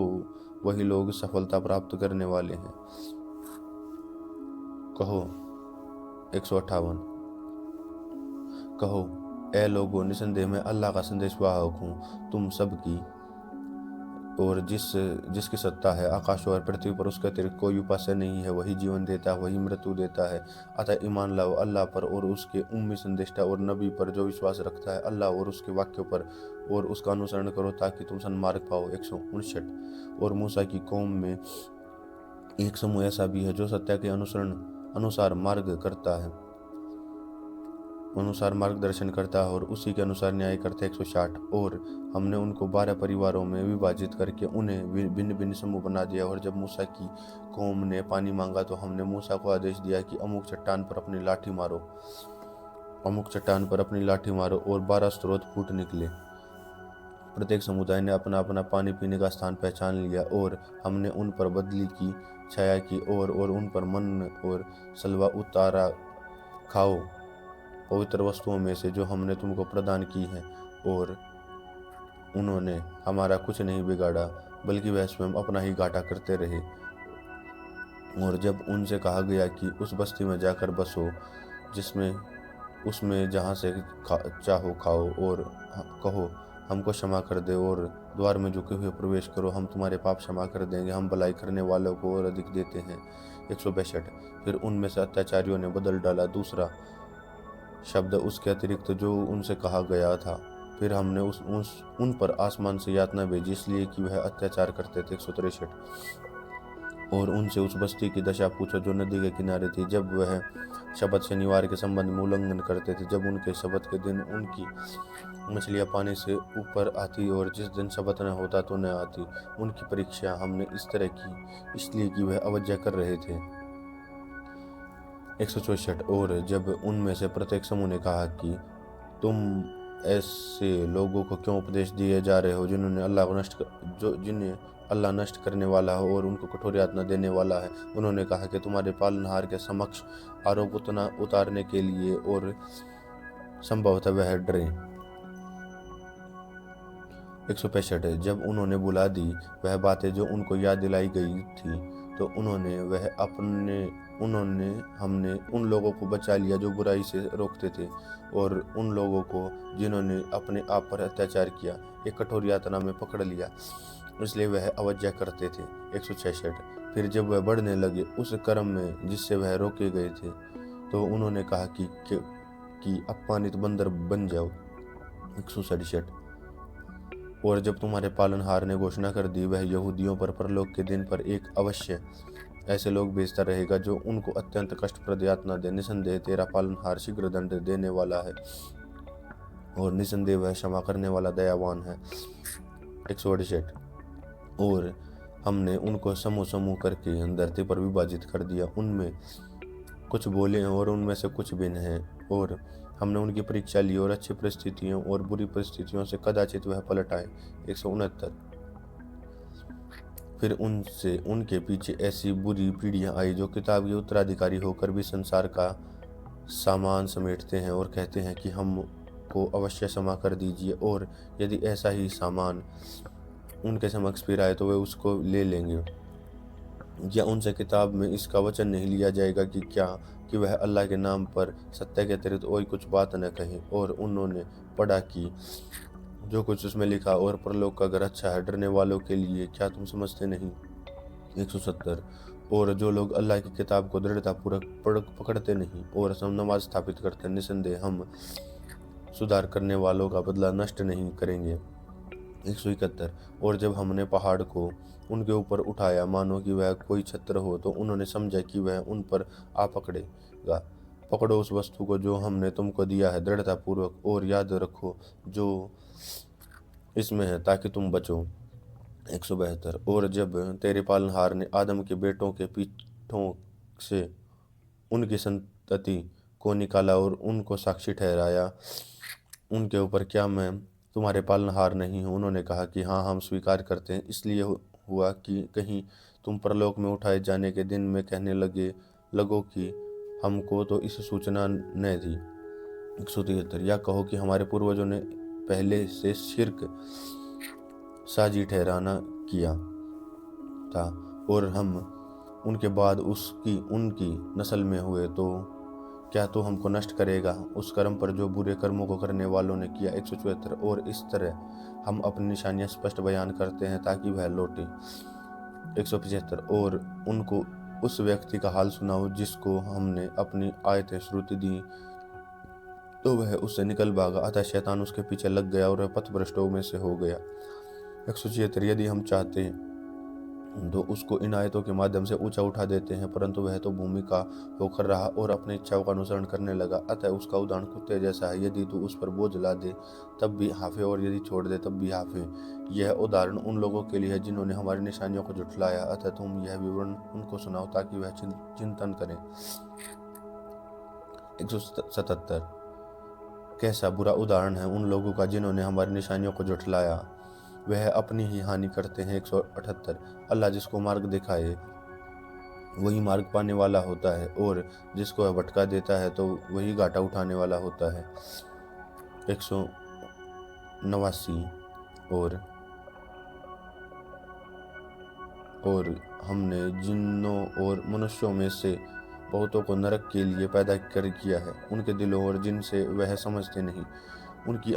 Speaker 1: वही लोग सफलता प्राप्त करने वाले हैं। कहो 158। कहो, ए लोगों, निसंदेह मैं अल्लाह का संदेश वाहक हूँ तुम सब की, और जिसकी सत्ता है आकाशों और पृथ्वी पर, उसके अतिरिक्त कोई उपास्य नहीं है। वही जीवन देता है, वही मृत्यु देता है। अतः ईमान लाओ अल्लाह पर और उसके उम्मी संदेष्टा और नबी पर जो विश्वास रखता है, अल्लाह और उसके वाक्यों पर, और उसका अनुसरण करो ताकि तुम सन्मार्ग पाओ। 159। और मूसा की कौम में एक समूह ऐसा भी है जो सत्य के अनुसार मार्गदर्शन करता है और उसी के अनुसार न्याय करता है। 160। और हमने उनको 12 परिवारों में विभाजित करके उन्हें भिन्न भिन्न समूह बना दिया। और जब मूसा की कौम ने पानी मांगा तो हमने मूसा को आदेश दिया कि अमुक चट्टान पर अपनी लाठी मारो, और 12 स्रोत फूट निकले। प्रत्येक समुदाय ने अपना अपना पानी पीने का स्थान पहचान लिया, और हमने उन पर बदली की छाया की और उन पर मन और सलवा उतारा। खाओ पवित्र वस्तुओं में से जो हमने तुमको प्रदान की हैं। और उन्होंने हमारा कुछ नहीं बिगाड़ा, बल्कि वह स्वयं अपना ही घाटा करते रहे। और जब उनसे कहा गया कि उस बस्ती में जाकर बसो उसमें जहाँ से चाहो खाओ, और कहो हमको क्षमा कर दे और द्वार में झुके हुए प्रवेश करो, हम तुम्हारे पाप क्षमा कर देंगे, हम भलाई करने वालों को और अधिक देते हैं। 162। फिर उनमें से अत्याचारियों ने बदल डाला दूसरा शब्द उसके अतिरिक्त जो उनसे कहा गया था। फिर हमने उन पर आसमान से यातना भेजी, इसलिए कि वह अत्याचार करते थे। 163। और उनसे उस बस्ती की दशा पूछो जो नदी के किनारे थी, जब वह शबत शनिवार के संबंध में उल्लंघन करते थे, जब उनके शबत के दिन उनकी मछलियां पानी से ऊपर आती और जिस दिन शबत न होता तो न आती। उनकी परीक्षा हमने इस तरह की इसलिए कि वह अवज्ञा कर रहे थे। 164। और जब उनमें से प्रत्येक समूह ने कहा कि तुम ऐसे लोगों को क्यों उपदेश दिए जा रहे हो जिन्हें अल्लाह नष्ट करने वाला हो और उनको कठोर यातना देने वाला है। उन्होंने कहा कि तुम्हारे पालनहार के समक्ष आरोप उतारने के लिए और संभवतः वह डरे। 165। जब उन्होंने बुला दी वह बातें जो उनको याद दिलाई गई थी, तो हमने उन लोगों को बचा लिया जो बुराई से रोकते थे, और उन लोगों को जिन्होंने अपने आप पर अत्याचार किया एक कठोर यातना में पकड़ लिया, इसलिए वह अवज्ञा करते थे। 166। फिर जब वह बढ़ने लगे उस कर्म में जिससे वह रोके गए थे, तो उन्होंने कहा कि अपमानित बंदर बन जाओ। 167। और जब तुम्हारे पालनहार ने घोषणा कर दी, वह यहूदियों पर परलोक के दिन पर एक अवश्य ऐसे लोग भेजता रहेगा जो उनको अत्यंत कष्टप्रद यातना दे। निसंदेह तेरा पालनहार शीघ्र दंड देने वाला है, और निसंदेह वह क्षमा करने वाला दयावान है। 168। और हमने उनको समूह समूह करके धरती पर विभाजित कर दिया, उनमें कुछ बोले हैं और उनमें से कुछ भिन्न हैं। और हमने उनकी परीक्षा ली और अच्छी परिस्थितियों और बुरी परिस्थितियों से कदाचित वह पलट आए। 169। फिर उनके पीछे ऐसी बुरी पीढ़ियां आई जो किताब के उत्तराधिकारी होकर भी संसार का सामान समेटते हैं और कहते हैं कि हमको अवश्य क्षमा कर दीजिए, और यदि ऐसा ही सामान उनके समक्ष फिर आए तो वे उसको ले लेंगे। या उनसे किताब में इसका वचन नहीं लिया जाएगा कि वह अल्लाह के नाम पर सत्य के अतिरिक्त कोई कुछ बात न कहे। और उन्होंने पढ़ा कि जो कुछ उसमें लिखा, और परलोक का घर अच्छा है डरने वालों के लिए, क्या तुम समझते नहीं। 170। और जो लोग अल्लाह की किताब को दृढ़तापूर्वक पकड़ते नहीं और नमाज स्थापित करते, निसंदेह हम सुधार करने वालों का बदला नष्ट नहीं करेंगे। 171। और जब हमने पहाड़ को उनके ऊपर उठाया मानो कि वह कोई छत्र हो, तो उन्होंने समझा कि वह उन पर आ पकड़ेगा। पकड़ो उस वस्तु को जो हमने तुमको दिया है दृढ़तापूर्वक, और याद रखो जो इसमें है ताकि तुम बचो। 172। और जब तेरे पालनहार ने आदम के बेटों के पीठों से उनकी संतति को निकाला और उनको साक्षी ठहराया उनके ऊपर, क्या मैं तुम्हारे पालनहार नहीं हूँ? उन्होंने कहा कि हाँ, हम स्वीकार करते हैं। इसलिए हुआ कि कहीं तुम परलोक में उठाए जाने के दिन में कहने लगो कि हमको तो इस सूचना न दी। 173 या कहो कि हमारे पूर्वजों ने पहले से शिर्क साजी ठहराना किया था और हम उनके बाद उनकी नस्ल में हुए, तो क्या तू हमको नष्ट करेगा उस कर्म पर जो बुरे कर्मों को करने वालों ने किया। 174 और इस तरह हम अपनी निशानियां स्पष्ट बयान करते हैं ताकि वह लौटे। 175 और उनको उस व्यक्ति का हाल सुनाओ जिसको हमने अपनी आयतें श्रुति दी तो वह उससे निकल भागा, अतः शैतान उसके पीछे लग गया और वह पथभ्रष्टों में से हो गया। 176 यदि हम चाहते तो उसको इन आयतों के माध्यम से ऊंचा उठा देते हैं, परंतु वह तो भूमि का होकर रहा और अपनी इच्छाओं का अनुसरण करने लगा, अतः उसका उदाहरण कुत्ते जैसा है। यदि तू उस पर बोझ ला दे तब भी हाफे और यदि छोड़ दे तब भी हाफे। यह उदाहरण उन लोगों के लिए है जिन्होंने हमारी निशानियों को झुठलाया, अतः तुम यह विवरण उनको सुनाओ ताकि वह चिंतन करें। 177 कैसा बुरा उदाहरण है उन लोगों का जिन्होंने हमारी निशानियों को झुठलाया, वह अपनी ही हानि करते हैं। 178 अल्लाह जिसको मार्ग दिखाए वही मार्ग पाने वाला होता है और जिसको वह भटका देता है तो वही घाटा उठाने वाला होता है। 189 और हमने जिन्नों और मनुष्यों में से बहुतों को नरक के लिए पैदा किया है। उनके दिलों और जिनसे वह समझते नहीं, उनकी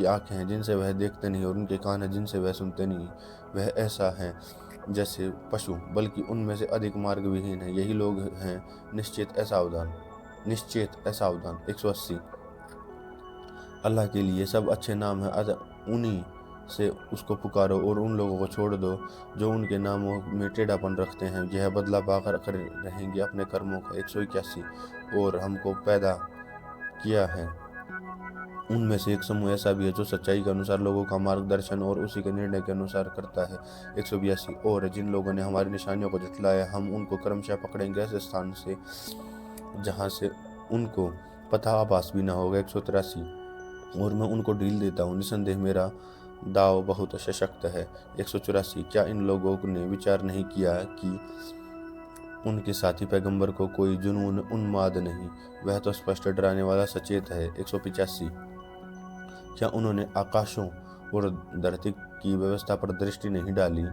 Speaker 1: आंखें हैं जिनसे वह देखते नहीं और उनके कान हैं जिनसे वह सुनते नहीं। वह ऐसा है जैसे पशु, बल्कि उनमें से अधिक मार्ग विहीन है। यही लोग हैं निश्चित असावधान। 180 अल्लाह के लिए सब अच्छे नाम हैं, अतः उन्हीं से उसको पुकारो और उन लोगों को छोड़ दो जो उनके नामों में टेढ़ापन रखते हैं, यह बदला पाकर कर रहेंगे अपने कर्मों का। 181 और हमको पैदा किया है उनमें से एक समूह ऐसा भी है जो सच्चाई के अनुसार लोगों का मार्गदर्शन और उसी के निर्णय के अनुसार करता है। 182 और जिन लोगों ने हमारी निशानियों को झुठलाया हम उनको क्रमशः पकड़ेंगे ऐसे स्थान से जहां से उनको पता आभास भी न होगा। 183 और मैं उनको ढील देता हूँ, निसंदेह मेरा दाव बहुत सशक्त है। 184 क्या इन लोगों ने विचार नहीं किया कि उनके साथी पैगंबर को कोई जुनून उन्माद नहीं, वह तो स्पष्ट डराने वाला सचेत है। 185 क्या उन्होंने आकाशों और धरती की व्यवस्था पर दृष्टि नहीं डाली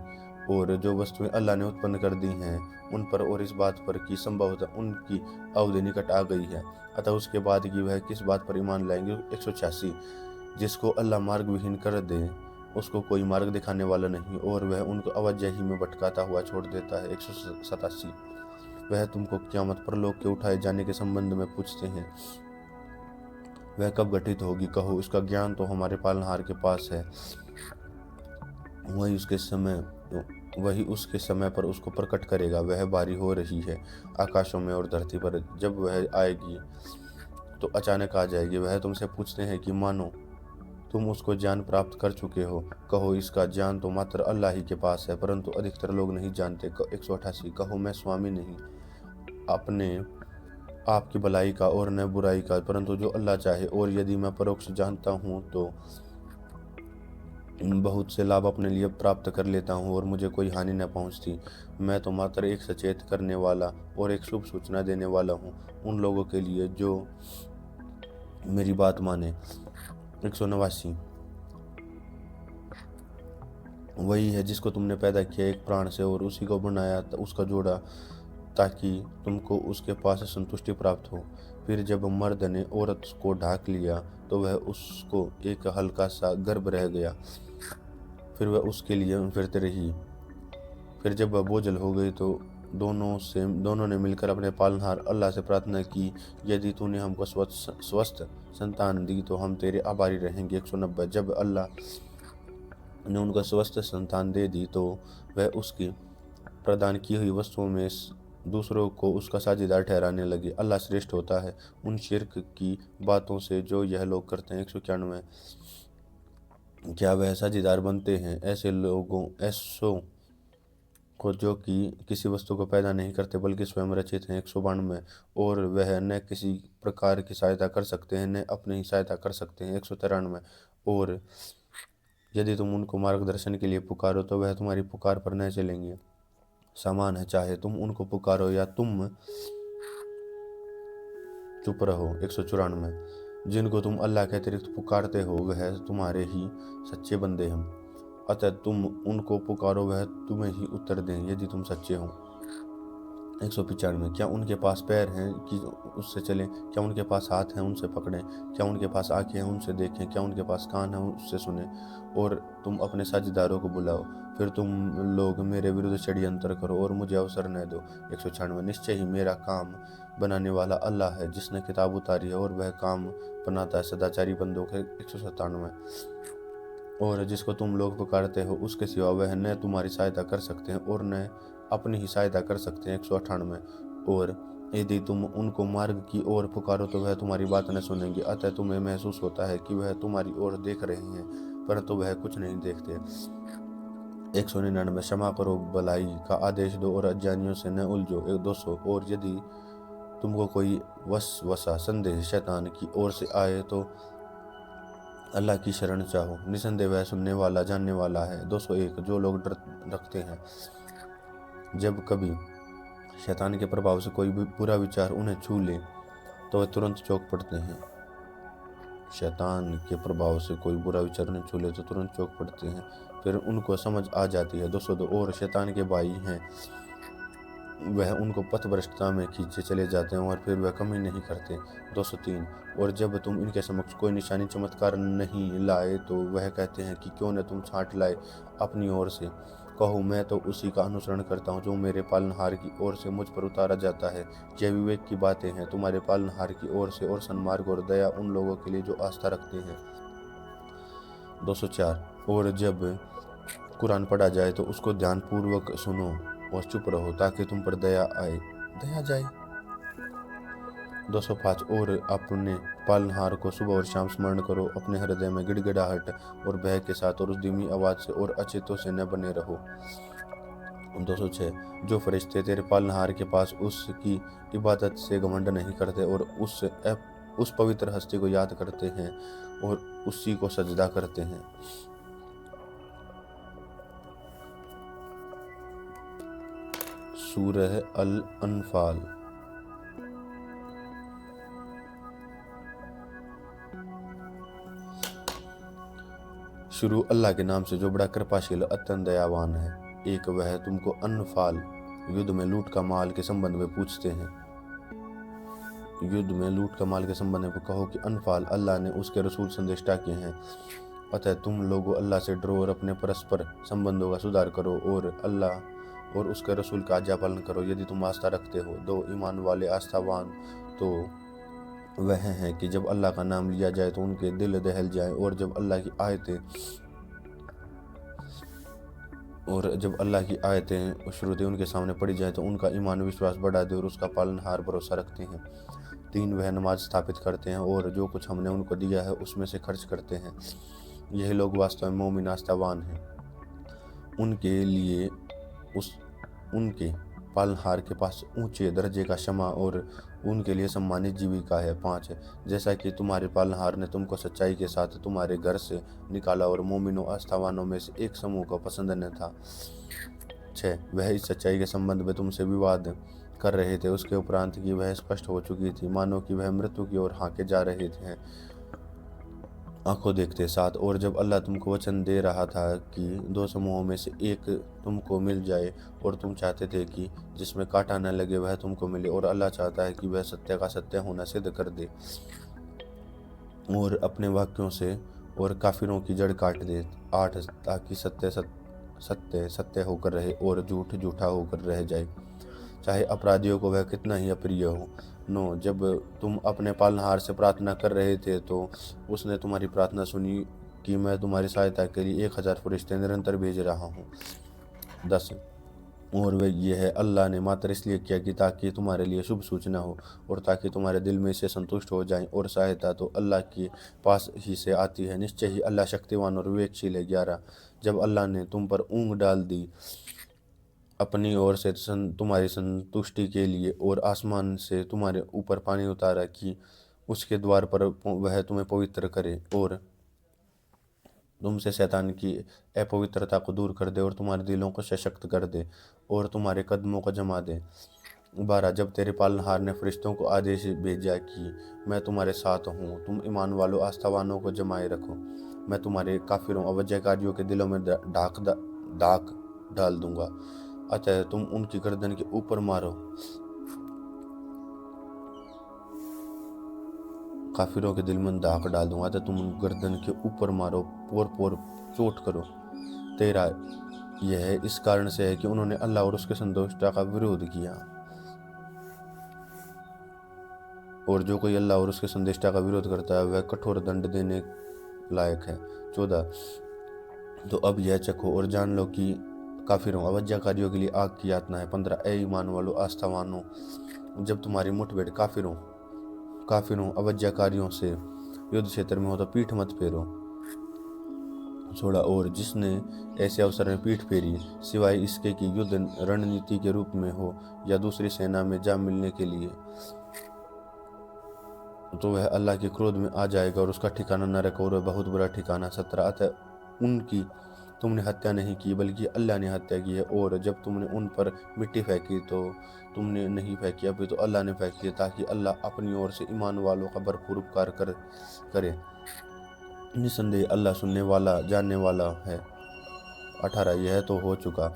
Speaker 1: और जो वस्तुएं अल्लाह ने उत्पन्न कर दी हैं उन पर और इस बात पर कि संभवतः उनकी अवधि निकट आ गई है, अतः उसके बाद कि वह किस बात पर ईमान लाएंगे। 186 जिसको अल्लाह मार्ग विहीन कर दे उसको कोई मार्ग दिखाने वाला नहीं और वह उनको अवज्ञा में भटकाता हुआ छोड़ देता है। 187 वह तुमको क़यामत पर लोग के उठाए जाने के संबंध में पूछते हैं, वह कब घटित होगी। कहो इसका ज्ञान तो हमारे पालनहार के पास है, वही उसके समय पर उसको प्रकट करेगा। वह बारी हो रही है आकाशों में और धरती पर, जब वह आएगी तो अचानक आ जाएगी। वह तुमसे पूछते हैं कि मानो तुम उसको ज्ञान प्राप्त कर चुके हो। कहो इसका ज्ञान तो मात्र अल्लाह ही के पास है, परंतु अधिकतर लोग नहीं जानते। 188 कहो मैं स्वामी नहीं अपने आपकी भलाई का और न बुराई का, परंतु जो अल्लाह चाहे, और यदि मैं परोक्ष जानता हूँ तो बहुत से लाभ अपने लिए प्राप्त कर लेता हूँ और मुझे कोई हानि न पहुँचती। मैं तो मात्र एक सचेत करने वाला और एक शुभ सूचना देने वाला हूँ उन लोगों के लिए जो मेरी बात माने। 189 वही है जिसको तुमने पैदा किया एक प्राण से और उसी को बनाया उसका जोड़ा ताकि तुमको उसके पास संतुष्टि प्राप्त हो। फिर जब मर्द ने औरत को ढाक लिया तो वह उसको एक हल्का सा गर्भ रह गया, फिर वह उसके लिए फिरते रही। फिर जब वह बोझल हो गई तो दोनों ने मिलकर अपने पालनहार अल्लाह से प्रार्थना की, यदि तूने हमको स्वस्थ संतान दी तो हम तेरे आभारी रहेंगे। 190 जब अल्लाह ने उनको स्वस्थ संतान दे दी तो वह उसकी प्रदान की हुई वस्तुओं में दूसरों को उसका साझेदार ठहराने लगे। अल्लाह श्रेष्ठ होता है उन शिर्क की बातों से जो यह लोग करते हैं। 191 क्या वह साझेदार बनते हैं ऐसों को जो कि किसी वस्तु को पैदा नहीं करते बल्कि स्वयं रचित हैं। 192 और वह न किसी प्रकार की सहायता कर सकते हैं न अपनी ही सहायता कर सकते हैं। 193 और यदि तुम उनको मार्गदर्शन के लिए पुकारो तो वह तुम्हारी पुकार पर न चलेंगे। समान है, चाहे तुम उनको पुकारो या तुम चुप रहो। 194। जिनको तुम अल्लाह के अतिरिक्त पुकारते हो वह तुम्हारे ही सच्चे बंदे हैं, अतः तुम उनको पुकारो, वह तुम्हें ही उत्तर दें यदि तुम सच्चे हो। 195। क्या उनके पास पैर हैं कि उससे चलें, क्या उनके पास हाथ हैं उनसे पकड़ें, क्या उनके पास आंखें हैं उनसे देखें, क्या उनके पास कान हैं उससे सुने। और तुम अपने साझेदारों को बुलाओ, फिर तुम लोग मेरे विरुद्ध षड्यंत्र करो और मुझे अवसर न दो। 196। निश्चय ही मेरा काम बनाने वाला अल्लाह है, जिसने किताब उतारी है और वह काम बनाता है सदाचारी बंदों के। 197। और जिसको तुम लोग पुकारते हो उसके सिवा वह न तुम्हारी सहायता कर सकते हैं और न अपनी ही सहायता कर सकते हैं। 198। और यदि तुम उनको मार्ग की ओर पुकारो तो वह तुम्हारी बात न सुनेंगे, अतः तुम्हें महसूस होता है कि वह तुम्हारी ओर देख रहे हैं, परंतु वह कुछ नहीं देखते। 199। क्षमा करो, भलाई का आदेश दो और अज्ञानियों से न उलझो। 200। और यदि तुमको कोई वसवसा संदेह शैतान की ओर से आए तो अल्लाह की शरण चाहो, निसंदेह वह सुनने वाला जानने वाला है। 201। जो लोग डर रखते हैं जब कभी शैतान के प्रभाव से कोई भी बुरा विचार उन्हें छू ले तो वह तुरंत चौंक पड़ते हैं। शैतान के प्रभाव से कोई बुरा विचार उन्हें छू ले तो तुरंत चौंक पड़ते हैं, फिर उनको समझ आ जाती है। 202। और शैतान के भाई हैं, वह उनको पथभ्रष्टता में खींचे चले जाते हैं और फिर वह कमी नहीं करते। 203। और जब तुम इनके समक्ष कोई निशानी चमत्कार नहीं लाए तो वह कहते हैं कि क्यों न तुम छांट लाए अपनी ओर से। कहो, मैं तो उसी का अनुसरण करता हूँ जो मेरे पालनहार की ओर से मुझ पर उतारा जाता है। यह विवेक की बातें हैं तुम्हारे पालनहार की ओर से, और सन्मार्ग और दया उन लोगों के लिए जो आस्था रखते हैं। 204। और जब कुरान पढ़ा जाए तो उसको ध्यानपूर्वक सुनो और चुप रहो ताकि तुम पर दया जाए। 205। और अपने पालनहार को सुबह और शाम स्मरण करो, अपने हृदय में गिड़गिड़ाहट और भय के साथ और उस धीमी आवाज से और अचेतों से न बने रहो। 206। जो फरिश्ते तेरे पालनहार के पास उसकी इबादत से घमंड नहीं करते और उस पवित्र हस्ती को याद करते हैं और उसी को सजदा करते हैं। सूरह अल अनफाल। शुरू अल्लाह के नाम से जो बड़ा कृपाशील अत्यंत दयावान है। एक वह तुमको अनफाल युद्ध में लूट का माल के संबंध में पूछते हैं। युद्ध में लूट का माल के संबंध में कहो कि अनफाल अल्लाह ने उसके रसूल संदेष्टा किए हैं, अतः तुम लोगों अल्लाह से डरो और अपने परस्पर संबंधों का सुधार करो और अल्लाह और उसके रसूल का आज्ञा पालन करो यदि तुम आस्था रखते हो। दो ईमान वाले आस्थावान तो वह हैं कि जब अल्लाह का नाम लिया जाए तो उनके दिल दहल जाए, और जब अल्लाह की आयतें श्रुति उनके सामने पड़ी जाए तो उनका ईमान विश्वास बढ़ा दे और उसका पालनहार भरोसा रखते हैं। 3। वह नमाज स्थापित करते हैं और जो कुछ हमने उनको दिया है उसमें से खर्च करते हैं। यही लोग वास्तव में मोमिन आस्थावान हैं। उनके लिए उनके पालनहार के पास ऊंचे दर्जे का क्षमा और उनके लिए सम्मानित जीविका है। 5। जैसा कि तुम्हारे पालनहार ने तुमको सच्चाई के साथ तुम्हारे घर से निकाला और मोमिनों आस्थावानों में से एक समूह को पसंद न था। 6। वह इस सच्चाई के संबंध में तुमसे विवाद कर रहे थे उसके उपरांत कि वह स्पष्ट हो चुकी थी, मानो कि वह मृत्यु की ओर हाँके जा रहे थे आंखों देखते। 7। और जब अल्लाह तुमको वचन दे रहा था कि दो समूहों में से एक तुमको मिल जाए और तुम चाहते थे कि जिसमें कांटा न लगे वह तुमको मिले, और अल्लाह चाहता है कि वह सत्य का सत्य होना सिद्ध कर दे और अपने वाक्यों से और काफिरों की जड़ काट दे। 8। ताकि सत्य सत्य सत्य होकर रहे और झूठ झूठा होकर रह जाए, चाहे अपराधियों को वह कितना ही अप्रिय हो। 9। जब तुम अपने पालनहार से प्रार्थना कर रहे थे तो उसने तुम्हारी प्रार्थना सुनी कि मैं तुम्हारी सहायता के लिए 1000 फरिश्ते निरंतर भेज रहा हूँ। 10। और वह ये है, अल्लाह ने मात्र इसलिए किया कि ताकि तुम्हारे लिए शुभ सूचना हो और ताकि तुम्हारे दिल में से संतुष्ट हो जाएं, और सहायता तो अल्लाह के पास ही से आती है, निश्चय ही अल्लाह शक्तिवान और विवेकशील है। 11। जब अल्लाह ने तुम पर ऊँग डाल दी अपनी ओर से तुम्हारी संतुष्टि के लिए और आसमान से तुम्हारे ऊपर पानी उतारा कि उसके द्वार पर वह तुम्हें पवित्र करे, और तुमसे शैतान की अपवित्रता को दूर कर दे और तुम्हारे दिलों को सशक्त कर दे और तुम्हारे कदमों को जमा दे। 12 जब तेरे पालनहार ने फरिश्तों को आदेश भेजा कि मैं तुम्हारे साथ हूँ, तुम ईमान वालों आस्थावानों को जमाए रखो, मैं तुम्हारे काफिरों अवज्ञाकारियों के दिलों में दाग डाल दूंगा, अतः तुम उनकी गर्दन के ऊपर मारो। काफिरों के दिल में दाग डाल दूंगा, अतः तुम उन गर्दन के ऊपर मारो, पोर पोर चोट करो। 13 यह इस कारण से है कि उन्होंने अल्लाह और उसके संतुष्टता का विरोध किया, और जो कोई अल्लाह और उसके संदेष्टा का विरोध करता है वह कठोर दंड देने लायक है। 14 तो अब यह चखो और जान लो कि काफिरों अवज्ञाकारियों के लिए आग की यातना है। 15 ए ईमान वालों आस्थावानों, जब तुम्हारी मुठभेड़ काफिरों अवज्ञाकारियों से युद्ध क्षेत्र में हो तो पीठ मत फेरो। 16 और जिसने ऐसे अवसर में पीठ फेरी सिवाय इसके कि युद्ध रणनीति के रूप में हो या दूसरी सेना में जा मिलने के लिए, तो वह अल्लाह के क्रोध में आ जाएगा और उसका ठिकाना नरक और बहुत बुरा ठिकाना। 17 अतः उनकी तुमने हत्या नहीं की बल्कि अल्लाह ने हत्या की है, और जब तुमने उन पर मिट्टी फेंकी तो तुमने नहीं फेंकी, अभी तो अल्लाह ने फेंकी है, ताकि अल्लाह अपनी ओर से ईमान वालों का भरपूर उपकार करे। निसंदेह अल्लाह सुनने वाला जानने वाला है। 18 यह तो हो चुका,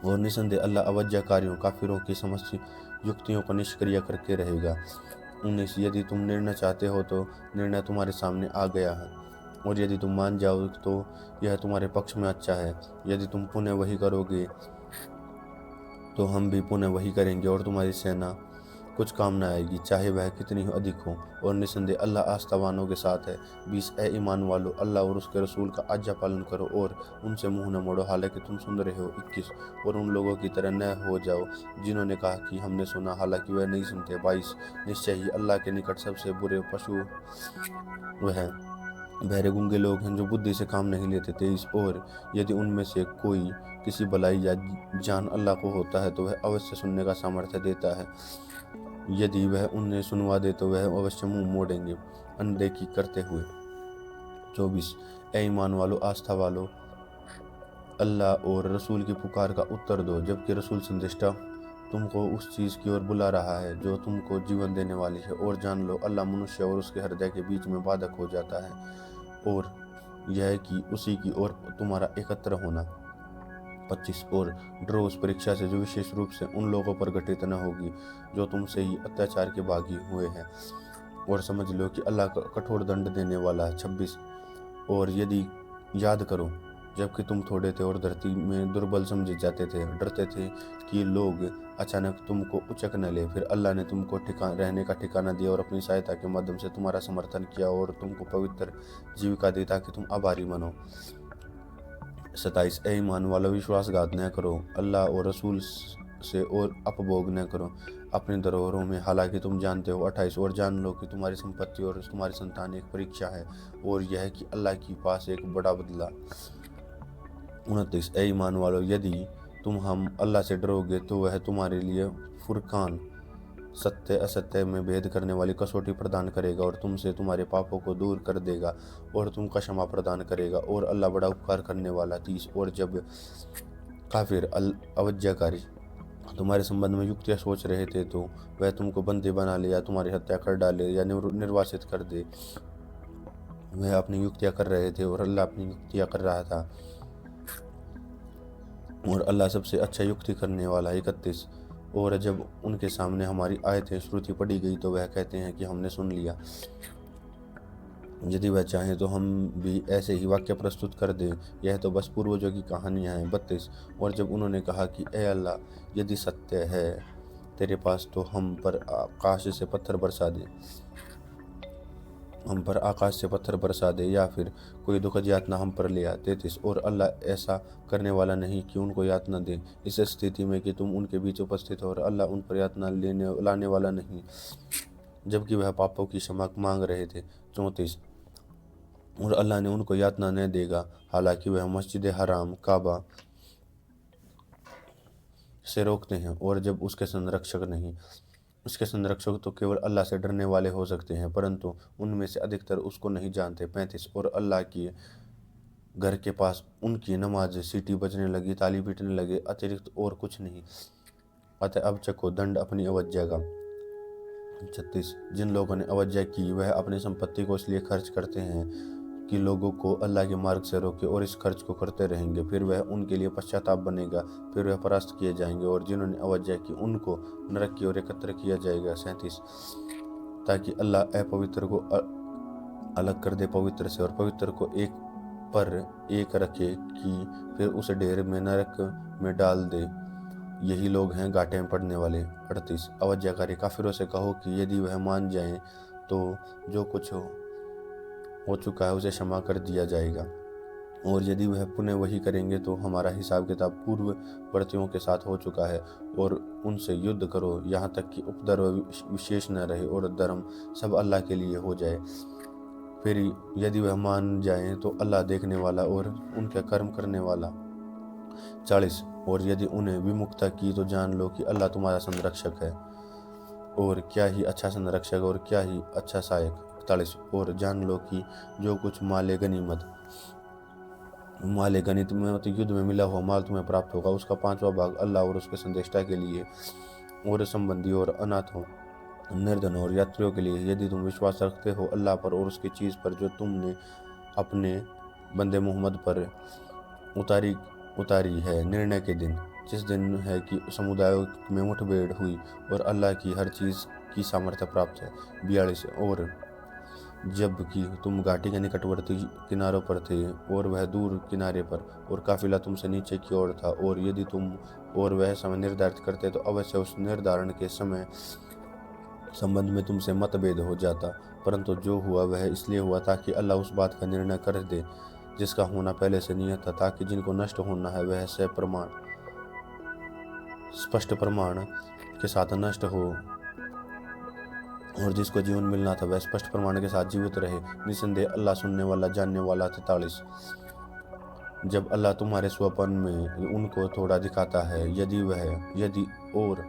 Speaker 1: और निसंदेह अल्लाह अवज्ञाकारियों काफिरों की समस्त युक्तियों को निष्क्रिय करके रहेगा। 19 यदि तुम निर्णय चाहते हो तो निर्णय तुम्हारे सामने आ गया है, और यदि तुम मान जाओ तो यह तुम्हारे पक्ष में अच्छा है। यदि तुम पुनः वही करोगे तो हम भी पुनः वही करेंगे, और तुम्हारी सेना कुछ काम न आएगी, चाहे वह कितनी ही अधिक हो, और निसंदेह अल्लाह आस्थावानों के साथ है। 20 ए ईमान वालों, अल्लाह और उसके रसूल का आज्ञा पालन करो और उनसे मुंह न मोड़ो हालांकि तुम सुन रहे हो। 21 और उन लोगों की तरह न हो जाओ जिन्होंने कहा कि हमने सुना हालांकि वह नहीं सुनते। 22 निश्चय ही अल्लाह के निकट सबसे बुरे पशु वह बहरे गूंगे लोग हैं जो बुद्धि से काम नहीं लेते। 23 और यदि उनमें से कोई किसी भलाई या जान अल्लाह को होता है तो वह अवश्य सुनने का सामर्थ्य देता है, यदि वह उन्हें सुनवा दे तो वह अवश्य मुंह मोड़ेंगे अनदेखी करते हुए। 24 ए ईमान वालों आस्था वालों, अल्लाह और रसूल की पुकार का उत्तर दो जबकि रसूल संदेष्टा तुमको उस चीज़ की ओर बुला रहा है जो तुमको जीवन देने वाली है, और जान लो अल्लाह मनुष्य और उसके हृदय के बीच में बाधक हो जाता है, और यह कि उसी की ओर तुम्हारा एकत्र होना। 25 और डरो उस परीक्षा से जो विशेष रूप से उन लोगों पर घटित न होगी जो तुमसे ही अत्याचार के भागी हुए हैं, और समझ लो कि अल्लाह कठोर दंड देने वाला है। 26 और यदि याद करो जबकि तुम थोड़े थे और धरती में दुर्बल समझे जाते थे, डरते थे कि लोग अचानक तुमको उचक न ले, फिर अल्लाह ने तुमको रहने का ठिकाना दिया और अपनी सहायता के माध्यम से तुम्हारा समर्थन किया और तुमको पवित्र जीविका दी ताकि तुम आभारी बनो। 27 ए ईमान वालों, विश्वासघात न करो अल्लाह और रसूल से और अपभोग न करो अपने धरोहरों में हालांकि तुम जानते हो। 28 और जान लो कि तुम्हारी संपत्ति और तुम्हारी संतान एक परीक्षा है, और यह कि अल्लाह के पास एक बड़ा बदला। 29 ए ईमान वालों, यदि तुम हम अल्लाह से डरोगे तो वह तुम्हारे लिए फुरकान सत्य असत्य में भेद करने वाली कसौटी प्रदान करेगा और तुमसे तुम्हारे पापों को दूर कर देगा और तुमको क्षमा प्रदान करेगा, और अल्लाह बड़ा उपकार करने वाला। 30 और जब काफिर अवज्ञाकारी तुम्हारे संबंध में युक्तियाँ सोच रहे थे तो वह तुमको बंदी बना ले या तुम्हारी हत्या कर डाले या निर्वासित कर दे। वह अपनी युक्तियाँ कर रहे थे और अल्लाह अपनी युक्तियाँ कर रहा था, और अल्लाह सबसे अच्छा युक्ति करने वाला है। 31 और जब उनके सामने हमारी आयतें श्रुति पढ़ी गई तो वह कहते हैं कि हमने सुन लिया, यदि वह चाहें तो हम भी ऐसे ही वाक्य प्रस्तुत कर दें, यह तो बस पूर्वजों की कहानियां हैं। 32 और जब उन्होंने कहा कि ए अल्लाह यदि सत्य है तेरे पास तो हम पर आकाश से पत्थर बरसा दे या फिर कोई दुखद यातना हम पर ले आ। 33 और अल्लाह ऐसा करने वाला नहीं कि उनको यातना दे इस स्थिति में कि तुम उनके बीच उपस्थित हो, और अल्लाह उन पर यातना लाने वाला नहीं जबकि वह पापों की क्षमा मांग रहे थे। 34 और अल्लाह ने उनको यातना न देगा हालांकि वह मस्जिद हराम काबा से रोकते हैं, और जब उसके संरक्षक तो केवल अल्लाह से डरने वाले हो सकते हैं परंतु उनमें से अधिकतर उसको नहीं जानते। 35 और अल्लाह की घर के पास उनकी नमाज सीटी बजने लगी, ताली पीटने लगे, अतिरिक्त और कुछ नहीं। अतः अब चको दंड अपनी अवज्ञा का। 36 जिन लोगों ने अवज्ञा की वह अपनी संपत्ति को इसलिए खर्च करते हैं कि लोगों को अल्लाह के मार्ग से रोके और इस खर्च को करते रहेंगे, फिर वह उनके लिए पश्चाताप बनेगा, फिर वह परास्त किए जाएंगे। और जिन्होंने अवज्ञा की उनको नरक की ओर एकत्र किया जाएगा। 37 ताकि अल्लाह अपवित्र को अलग कर दे पवित्र से, और पवित्र को एक पर एक रखे कि फिर उसे ढेर में नरक में डाल दे। यही लोग हैं घाटे में पड़ने वाले। 38 अवज्ञाकारी काफिरों से कहो कि यदि वह मान जाएं तो जो कुछ हो चुका है उसे क्षमा कर दिया जाएगा, और यदि वह पुनः वही करेंगे तो हमारा हिसाब किताब पूर्ववर्तियों के साथ हो चुका है। और उनसे युद्ध करो यहाँ तक कि उपद्रव विशेष न रहे और धर्म सब अल्लाह के लिए हो जाए। फिर यदि वह मान जाएं तो अल्लाह देखने वाला और उनके कर्म करने वाला। 40 और यदि उन्हें विमुक्ता की तो जान लो कि अल्लाह तुम्हारा संरक्षक है, और क्या ही अच्छा संरक्षक और क्या ही अच्छा सहायक। 41 और जान लो कि जो कुछ माले गनित में युद्ध में मिला हुआ माल तुम्हें प्राप्त होगा, उसका 5वां भाग अल्लाह और उसके संदेष्टा के लिए और संबंधी और अनाथों, निर्धनों और यात्रियों के लिए, यदि तुम विश्वास रखते हो अल्लाह पर और उसकी चीज़ पर जो तुमने अपने बंदे मोहम्मद पर उतारी है, निर्णय के दिन, जिस दिन है कि समुदायों में मुठभेड़ हुई और अल्लाह की हर चीज़ की सामर्थ्य प्राप्त है। 42 और जबकि तुम घाटी के निकटवर्ती किनारों पर थे और वह दूर किनारे पर, और काफिला तुमसे नीचे की ओर था, और यदि तुम और वह समय निर्धारित करते तो अवश्य उस निर्धारण के समय संबंध में तुमसे मतभेद हो जाता, परंतु जो हुआ वह इसलिए हुआ ताकि अल्लाह उस बात का निर्णय कर दे जिसका होना पहले से नियत था, ताकि जिनको नष्ट होना है वह स्पष्ट प्रमाण के साथ नष्ट हो, और जिसको जीवन मिलना था वह स्पष्ट प्रमाण के साथ जीवित रहे। निसंदेह अल्लाह सुनने वाला जानने वाला। 43 जब अल्लाह तुम्हारे स्वप्न में उनको थोड़ा दिखाता है, यदि और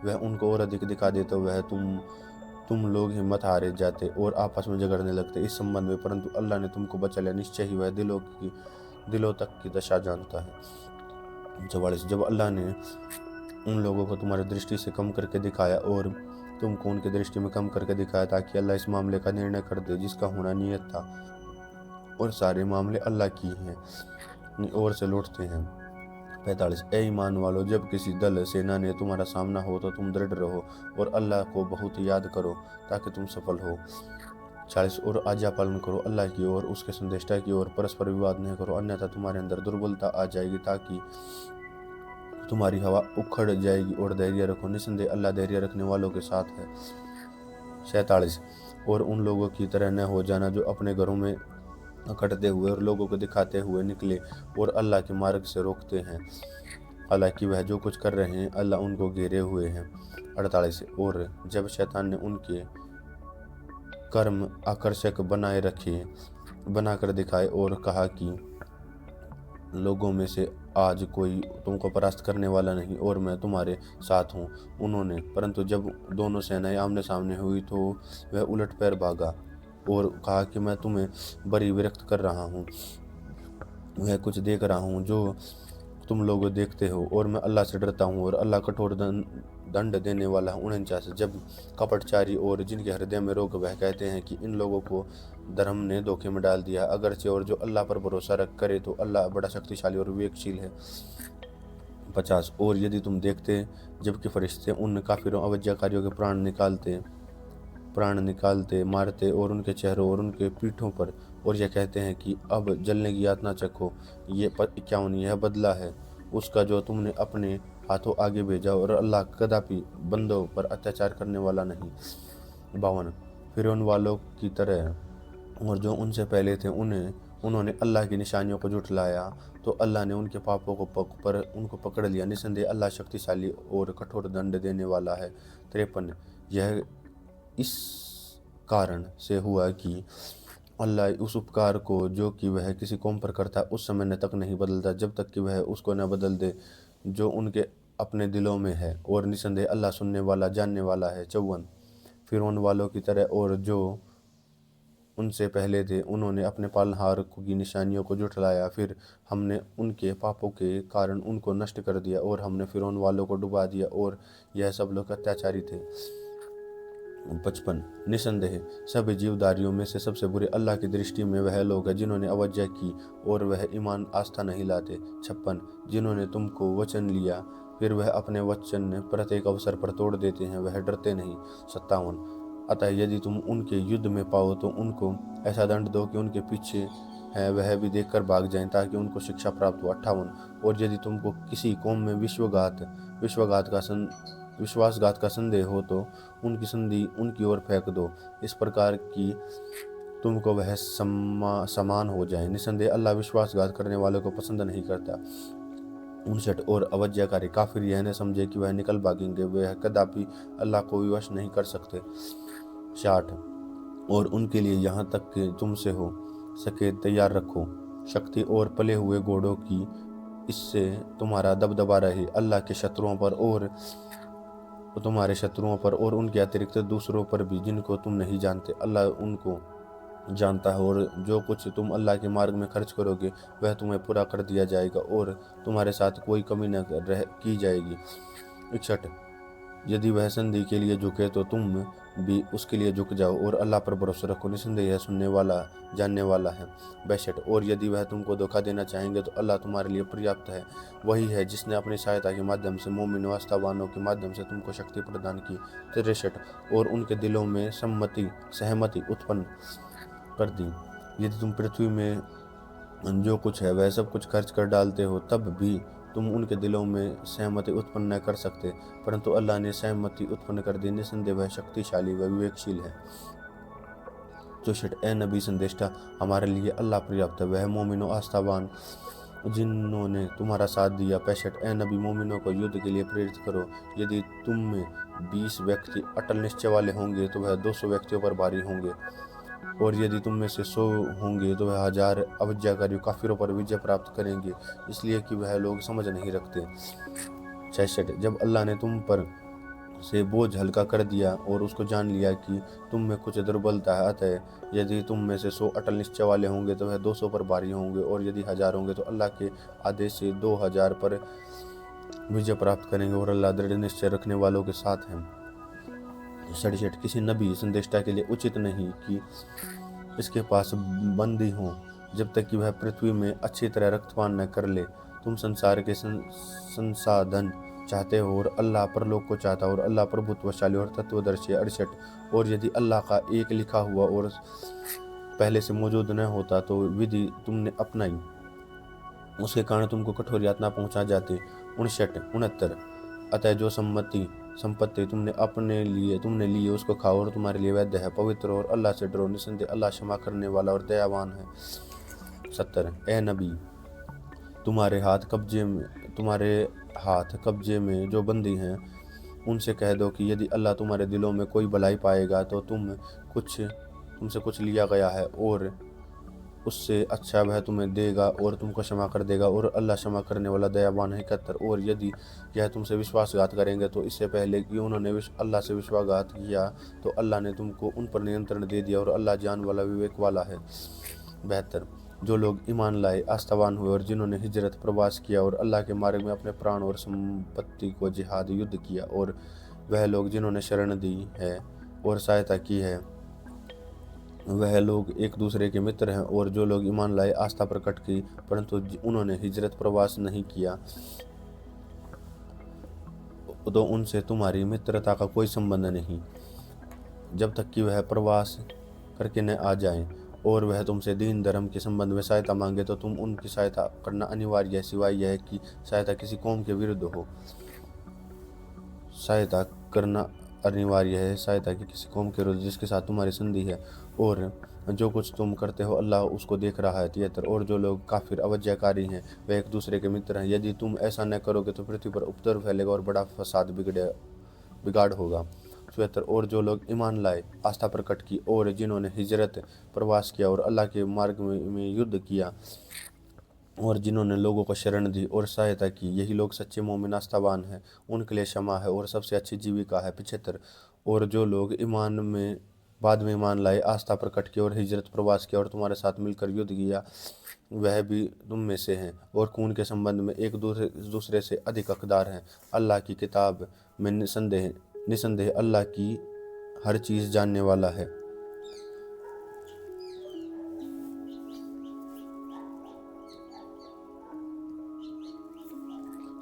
Speaker 1: वह उनको और अधिक दिखा दे तो वह तुम लोग हिम्मत हारे जाते और आपस में झगड़ने लगते इस संबंध में, परंतु अल्लाह ने तुमको बचा लिया, निश्चय ही वह दिलों तक की दशा जानता है। 44 जब अल्लाह ने उन लोगों को तुम्हारी दृष्टि से कम करके दिखाया और तुमको उनकी दृष्टि में कम करके दिखाया, ताकि अल्लाह इस मामले का निर्णय कर दे जिसका होना नियत था, और सारे मामले अल्लाह की हैं ओर से लौटते हैं। 45 ए ईमान वालो, जब किसी दल सेना ने तुम्हारा सामना हो तो तुम दृढ़ रहो और अल्लाह को बहुत याद करो ताकि तुम सफल हो। 46 और आज्ञा पालन करो अल्लाह की और उसके संदेष्टा की ओर, परस्पर विवाद नहीं करो, अन्यथा तुम्हारे अंदर दुर्बलता आ जाएगी ताकि तुम्हारी हवा उखड़ जाएगी, और धैर्य रखो, निसंदेह अल्लाह धैर्य रखने वालों के साथ है। 47 और उन लोगों की तरह न हो जाना जो अपने घरों में अकड़ते हुए और लोगों को दिखाते हुए निकले और अल्लाह के मार्ग से रोकते हैं, हालांकि वह जो कुछ कर रहे हैं अल्लाह उनको घेरे हुए हैं। 48 और जब शैतान ने उनके कर्म आकर्षक बनाकर दिखाए और कहा कि लोगों में से आज कोई तुमको परास्त करने वाला नहीं और मैं तुम्हारे साथ हूँ, परंतु जब दोनों सेनाएं आमने सामने हुई तो वह उलट पैर भागा और कहा कि मैं तुम्हें बड़ी विरक्त कर रहा हूँ, वह कुछ देख रहा हूँ जो तुम लोग देखते हो, और मैं अल्लाह से डरता हूँ और अल्लाह कठोर दंड देने वाला है। 49 जब कपटचारी और जिनके हृदय में रोग वह कहते हैं कि इन लोगों को धर्म ने धोखे में डाल दिया अगरचे, और जो अल्लाह पर भरोसा रख करे तो अल्लाह बड़ा शक्तिशाली और विवेकशील है। 50 और यदि तुम देखते जबकि फरिश्ते उन काफिरों अवज्ञाकारियों के प्राण निकालते मारते और उनके चेहरों और उनके पीठों पर, और यह कहते हैं कि अब जलने की यातना चखो, ये 51 यह बदला है उसका जो तुमने अपने हाथों आगे भेजा, और अल्लाह कदापि बंदों पर अत्याचार करने वाला नहीं। 52 फिरौन वालों की तरह और जो उनसे पहले थे उन्होंने अल्लाह की निशानियों को झुठलाया तो अल्लाह ने उनके पापों पर उनको पकड़ लिया, निसंदेह अल्लाह शक्तिशाली और कठोर दंड देने वाला है। 53 यह इस कारण से हुआ कि अल्लाह उस उपकार को जो कि वह किसी कौम पर करता उस समय तक नहीं बदलता जब तक कि वह उसको न बदल दे जो उनके अपने दिलों में है, और निसंदेह अल्लाह सुनने वाला जानने वाला है। 54 फिरौन वालों की तरह और जो उनसे पहले थे, उन्होंने अपने पालनहार की निशानियों को झुठलाया, फिर हमने उनके पापों के कारण उनको नष्ट कर दिया, और हमने फ़िरौन वालों को डुबा दिया, और यह सब लोग अत्याचारी थे। 55 निसंदेह सभी जीवधारियों में से सबसे बुरे अल्लाह की दृष्टि में वह लोग हैं जिन्होंने अवज्ञा की और वह ईमान आस्था नहीं लाते। 56 जिन्होंने तुमको वचन लिया, फिर वह अपने वचन प्रत्येक अवसर पर तोड़ देते हैं, वह डरते नहीं। 57 अतः यदि तुम उनके युद्ध में पाओ तो उनको ऐसा दंड दो कि उनके पीछे है वह भी देखकर भाग जाएं, ताकि उनको शिक्षा प्राप्त हो। 58 और यदि तुमको किसी कौम में विश्वासघात का संदेह हो तो उनकी संधि उनकी ओर फेंक दो, इस प्रकार की तुमको वह समान हो जाए। निसंदेह अल्लाह विश्वासघात करने वालों को पसंद नहीं करता। 59 और अवज्ञाकारी काफिर यह न समझे कि वह निकल भागेंगे, वह कदापि अल्लाह को विवश नहीं कर सकते। 60 और उनके लिए यहाँ तक कि तुमसे हो सके तैयार रखो शक्ति और पले हुए घोड़ों की, इससे तुम्हारा दबदबा रहे अल्लाह के शत्रुओं पर और तुम्हारे शत्रुओं पर और उनके अतिरिक्त दूसरों पर भी जिनको तुम नहीं जानते। अल्लाह उनको जानता है, और जो कुछ तुम अल्लाह के मार्ग में खर्च करोगे वह तुम्हें पूरा कर दिया जाएगा और तुम्हारे साथ कोई कमी न की जाएगी। 61 यदि वह संधि के लिए झुके तो तुम भी उसके लिए झुक जाओ और अल्लाह पर भरोसा रखो, निसंदेह सुनने वाला जानने वाला है। 62 और यदि वह तुमको धोखा देना चाहेंगे तो अल्लाह तुम्हारे लिए पर्याप्त है, वही है जिसने अपनी सहायता के माध्यम से मोमिन आस्थावानों के माध्यम से तुमको शक्ति प्रदान की। 63 और उनके दिलों में सहमति उत्पन्न कर दी। यदि तुम पृथ्वी में जो कुछ है वह सब कुछ खर्च कर डालते हो तब भी तुम उनके दिलों में सहमति उत्पन्न न कर सकते, परंतु अल्लाह ने सहमति उत्पन्न कर दी। निसंदेह वह शक्तिशाली व विवेकशील है। 64 ए नबी संदेष्टा हमारे लिए अल्लाह पर्याप्त है, वह मोमिनों आस्थावान जिन्होंने तुम्हारा साथ दिया। 65 ए नबी मोमिनों को युद्ध के लिए प्रेरित करो, यदि तुम में 20 व्यक्ति अटल निश्चय वाले होंगे तो वह 200 व्यक्तियों पर भारी होंगे, और यदि तुम में से 100 होंगे तो वह 1000 अवज्ञाकारियों काफिरों पर विजय प्राप्त करेंगे, इसलिए कि वह लोग समझ नहीं रखते। 66 जब अल्लाह ने तुम पर से बोझ हल्का कर दिया और उसको जान लिया कि तुम में कुछ दुर्बलता है, अतः यदि तुम में से 100 अटल निश्चय वाले होंगे तो वह 200 पर भारी होंगे, और यदि 1000 होंगे तो अल्लाह के आदेश से 2000 पर विजय प्राप्त करेंगे, और अल्लाह दृढ़ निश्चय रखने वालों के साथ है। 67 किसी नबी संदेष्टा के लिए उचित नहीं कि इसके पास बंदी हो जब तक कि वह पृथ्वी में अच्छी तरह रक्तपान न कर ले। तुम संसार के संसाधन चाहते हो और अल्लाह परलोक को चाहता और अल्लाह प्रभुत्वशाली और तत्वदर्शी। 68 और यदि अल्लाह का एक लिखा हुआ और पहले से मौजूद न होता तो विधि तुमने अपनाई, उसके कारण तुमको कठोर यातना पहुंचा जाती। 69 अतः जो संपत्ति तुमने ली उसको खाओ और तुम्हारे लिए वैध है, पवित्र और अल्लाह से डरो, निसंदेह अल्लाह क्षमा करने वाला और दयावान है। 70 ए नबी तुम्हारे हाथ कब्जे में जो बंदी हैं उनसे कह दो कि यदि अल्लाह तुम्हारे दिलों में कोई भलाई पाएगा तो तुमसे कुछ लिया गया है और उससे अच्छा वह तुम्हें देगा और तुमको क्षमा कर देगा, और अल्लाह क्षमा करने वाला दयावान है। 71 और यदि यह तुमसे विश्वासघात करेंगे तो इससे पहले कि उन्होंने अल्लाह से विश्वासघात किया तो अल्लाह ने तुमको उन पर नियंत्रण दे दिया, और अल्लाह जान वाला विवेक वाला है। 72 जो लोग ईमान लाए आस्थावान हुए और जिन्होंने हिजरत प्रवास किया और अल्लाह के मार्ग में अपने प्राण और संपत्ति को जिहाद युद्ध किया, और वह लोग जिन्होंने शरण दी है और सहायता की है, वह लोग एक दूसरे के मित्र हैं। और जो लोग ईमान लाए आस्था प्रकट की परंतु उन्होंने हिजरत प्रवास नहीं किया तो उनसे तुम्हारी मित्रता का कोई संबंध नहीं जब तक कि वह प्रवास करके न आ जाएं, और वह तुमसे दीन धर्म के संबंध में सहायता मांगे तो तुम उनकी सहायता करना अनिवार्य है, सिवाय यह कि सहायता किसी कौम के विरुद्ध हो। सहायता करना अनिवार्य है सहायता की किसी कौम के विरुद्ध जिसके साथ तुम्हारी संधि है, और जो कुछ तुम करते हो अल्लाह उसको देख रहा है। 73 और जो लोग काफिर अवज्ञाकारी हैं वे एक दूसरे के मित्र हैं, यदि तुम ऐसा न करोगे तो पृथ्वी पर उपद्रव फैलेगा और बड़ा फसाद बिगाड़ होगा। 74 और जो लोग ईमान लाए आस्था प्रकट की और जिन्होंने हिजरत प्रवास किया और अल्लाह के मार्ग में युद्ध किया और जिन्होंने लोगों को शरण दी और सहायता की, यही लोग सच्चे मोमिन आस्थावान हैं, उनके लिए क्षमा है और सबसे अच्छी जीविका है। 75 और जो लोग ईमान में बाद में ईमान लाए, आस्था प्रकट की और हिजरत प्रवास किया और तुम्हारे साथ मिलकर युद्ध किया, वह भी तुम में से हैं और खून के संबंध में एक दूसरे से अधिक हकदार हैं। अल्लाह की किताब में निसंदेह अल्लाह की हर चीज़ जानने वाला है।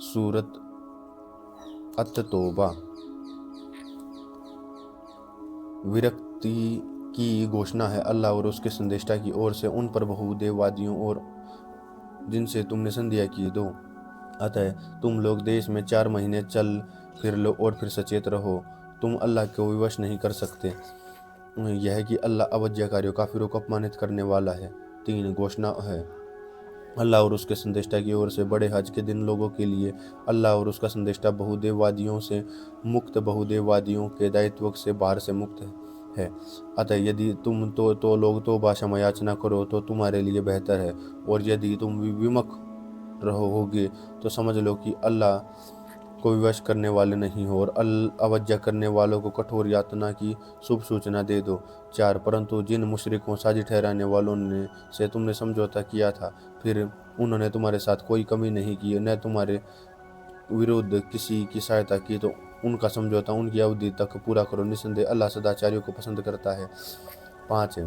Speaker 1: सूरत अत-तौबा। विरक्ति की घोषणा है अल्लाह और उसके संदेष्टा की ओर से उन पर बहुदेववादियों और जिनसे तुमने संधिया की दो। अतः तुम लोग देश में 4 महीने चल फिर लो और फिर सचेत रहो, तुम अल्लाह को विवश नहीं कर सकते। यह कि अल्लाह अवज्ञाकारियों काफिरों को अपमानित करने वाला है। 3 घोषणा है अल्लाह और उसके संदेष्टा की ओर से बड़े हज के दिन लोगों के लिए अल्लाह और उसका संदेष्टा बहुदेववादियों से मुक्त, बहुदेववादियों के दायित्व से बाहर से मुक्त है। अतः यदि तुम तो लोग तौबा क्षमा याचना करो तो तुम्हारे लिए बेहतर है, और यदि तुम विमुख रहोगे तो समझ लो कि अल्लाह को विवश करने वाले नहीं हो, और अवज्ञा करने वालों को कठोर यातना की शुभ सूचना दे दो। 4 परंतु जिन मुशरिकों साजिश ठहराने वालों ने से तुमने समझौता किया था, फिर उन्होंने तुम्हारे साथ कोई कमी नहीं की, न तुम्हारे विरुद्ध किसी की सहायता की, तो उनका समझौता उनकी अवधि तक पूरा करो। निसंदेह अल्लाह सदाचारियों को पसंद करता है। 5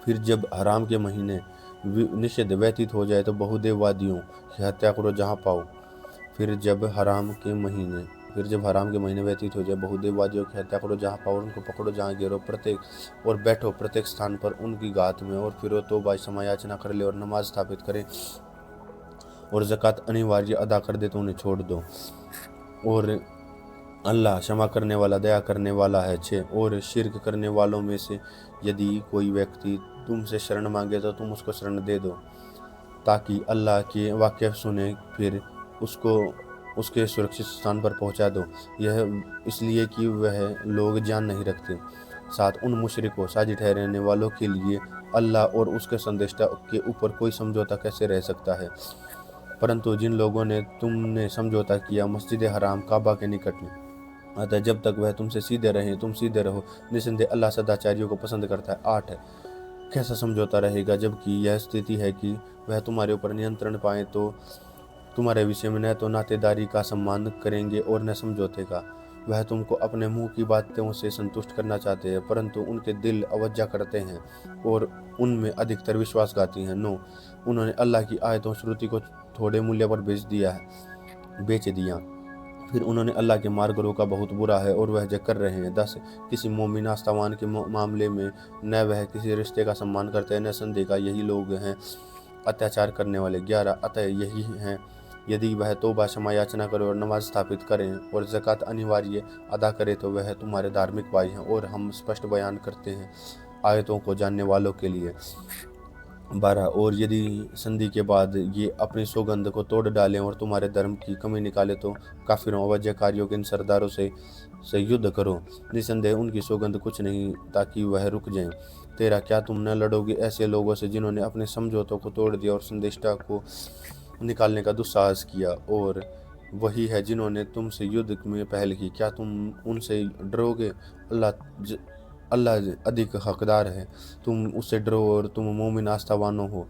Speaker 1: फिर जब हराम के महीने निषिद्ध व्यतीत हो जाए तो बहुदेववादियों की हत्या करो जहाँ पाओ। फिर जब हराम के महीने व्यतीत हो जाए, बहुदेववादियों की हत्या करो जहाँ पाओ, उनको पकड़ो जहाँ गिरो, और बैठो प्रत्येक स्थान पर उनकी घात में, और फिर तौबा क्षमा याचना कर ले और नमाज स्थापित करें और ज़कात अनिवार्य अदा कर दे तो उन्हें छोड़ दो। और अल्लाह क्षमा करने वाला, दया करने वाला है। 6 और शिर्क करने वालों में से यदि कोई व्यक्ति तुमसे शरण मांगे तो तुम उसको शरण दे दो, ताकि अल्लाह के वाक्य सुने, फिर उसको उसके सुरक्षित स्थान पर पहुंचा दो। यह इसलिए कि वह लोग जान नहीं रखते। 7 उन मुशरिकों साजिश ठहराने वालों के लिए अल्लाह और उसके संदेष्टा के ऊपर कोई समझौता कैसे रह सकता है। परंतु जिन लोगों ने तुमने समझौता किया मस्जिद हराम काबा के निकट में, अतः जब तक वह तुमसे सीधे रहें तुम सीधे रहो। निसंदेह अल्लाह सदाचारियों को पसंद करता है। 8 कैसा समझौता रहेगा जबकि यह स्थिति है कि वह तुम्हारे ऊपर नियंत्रण पाए, तो तुम्हारे विषय में न तो नातेदारी का सम्मान करेंगे और न समझौते का। वह तुमको अपने मुंह की बातों से संतुष्ट करना चाहते हैं, परंतु उनके दिल अवज्ञा करते हैं और उनमें अधिकतर विश्वासघाती हैं। 9 उन्होंने अल्लाह की आयतों श्रुति को थोड़े मूल्य पर बेच दिया, फिर उन्होंने अल्लाह के मार्ग रोका, बहुत बुरा है और वह जो कर रहे हैं। 10 किसी मोमिन आस्तावान के मामले में न वह किसी रिश्ते का सम्मान करते हैं न संधि का, यही लोग हैं अत्याचार करने वाले। 11 अतः यही हैं यदि वह तौबा क्षमा याचना करे और नमाज स्थापित करें और ज़कात अनिवार्य अदा करे तो वह तुम्हारे धार्मिक भाई हैं, और हम स्पष्ट बयान करते हैं आयतों को जानने वालों के लिए। 12 और यदि संधि के बाद ये अपनी सौगंध को तोड़ डालें और तुम्हारे धर्म की कमी निकाले तो काफिरों अवज्ञाकारियों के इन सरदारों से युद्ध करो। निसंदेह उनकी सौगंध कुछ नहीं ताकि वह रुक जाएं। 13 क्या तुम न लड़ोगे ऐसे लोगों से जिन्होंने अपने समझौतों को तोड़ दिया और संदेष्टा को निकालने का दुस्साहस किया, और वही है जिन्होंने तुमसे युद्ध में पहल की। क्या तुम उनसे डरोगे? अल्लाह अधिक हकदार है, तुम उससे डरो और तुम मोमिन आस्थावानों हो।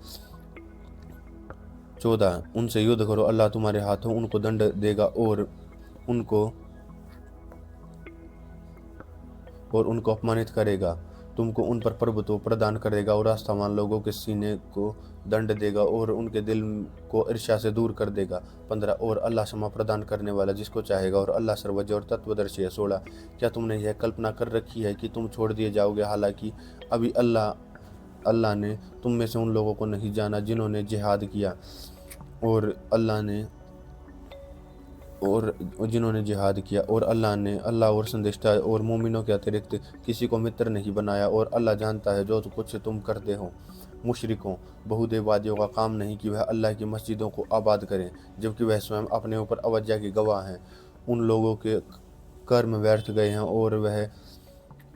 Speaker 1: 14 उनसे युद्ध करो, अल्लाह तुम्हारे हाथों उनको दंड देगा और उनको अपमानित करेगा, तुमको उन पर प्रभुत्व प्रदान करेगा और आस्थावान लोगों के सीने को दंड देगा और उनके दिल को ईर्ष्या से दूर कर देगा। 15 और अल्लाह क्षमा प्रदान करने वाला जिसको चाहेगा, और अल्लाह सर्वज्ञ और तत्वदर्शी है। 16 क्या तुमने यह कल्पना कर रखी है कि तुम छोड़ दिए जाओगे, हालांकि अभी अल्लाह ने तुम में से उन लोगों को नहीं जाना जिन्होंने जिहाद किया, और अल्लाह और संदेष्टा और मोमिनों के अतिरिक्त किसी को मित्र नहीं बनाया, और अल्लाह जानता है जो कुछ तुम करते हो। मुशरिकों बहुदेववादियों का काम नहीं कि वह अल्लाह की मस्जिदों को आबाद करें जबकि वह स्वयं अपने ऊपर अवज्ञा के गवाह हैं। उन लोगों के कर्म व्यर्थ गए हैं और वह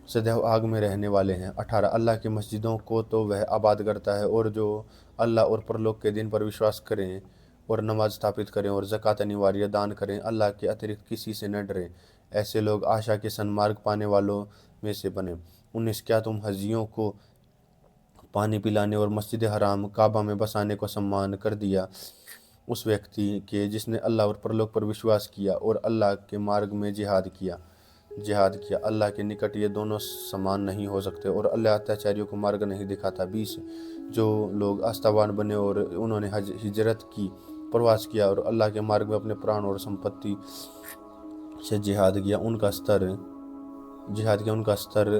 Speaker 1: सदैव आग में रहने वाले हैं। 18 अल्लाह की मस्जिदों को तो वह आबाद करता है, और जो अल्लाह और परलोक के दिन पर विश्वास करें और नमाज स्थापित करें और ज़कात अनिवार्य दान करें, अल्लाह के अतिरिक्त किसी से न डरें, ऐसे लोग आशा के सन्मार्ग पाने वालों में से बने। 19 क्या तुम हजियों को पानी पिलाने और मस्जिद हराम काबा में बसाने को सम्मान कर दिया उस व्यक्ति के जिसने अल्लाह और परलोक पर विश्वास किया और अल्लाह के मार्ग में जिहाद किया। अल्लाह के निकट ये दोनों समान नहीं हो सकते और अल्लाह अत्याचारियों को मार्ग नहीं दिखाता। 20 जो लोग आस्थावान बने और उन्होंने हिजरत की, प्रवास किया और अल्लाह के मार्ग में अपने प्राण और संपत्ति से जिहाद किया, उनका स्तर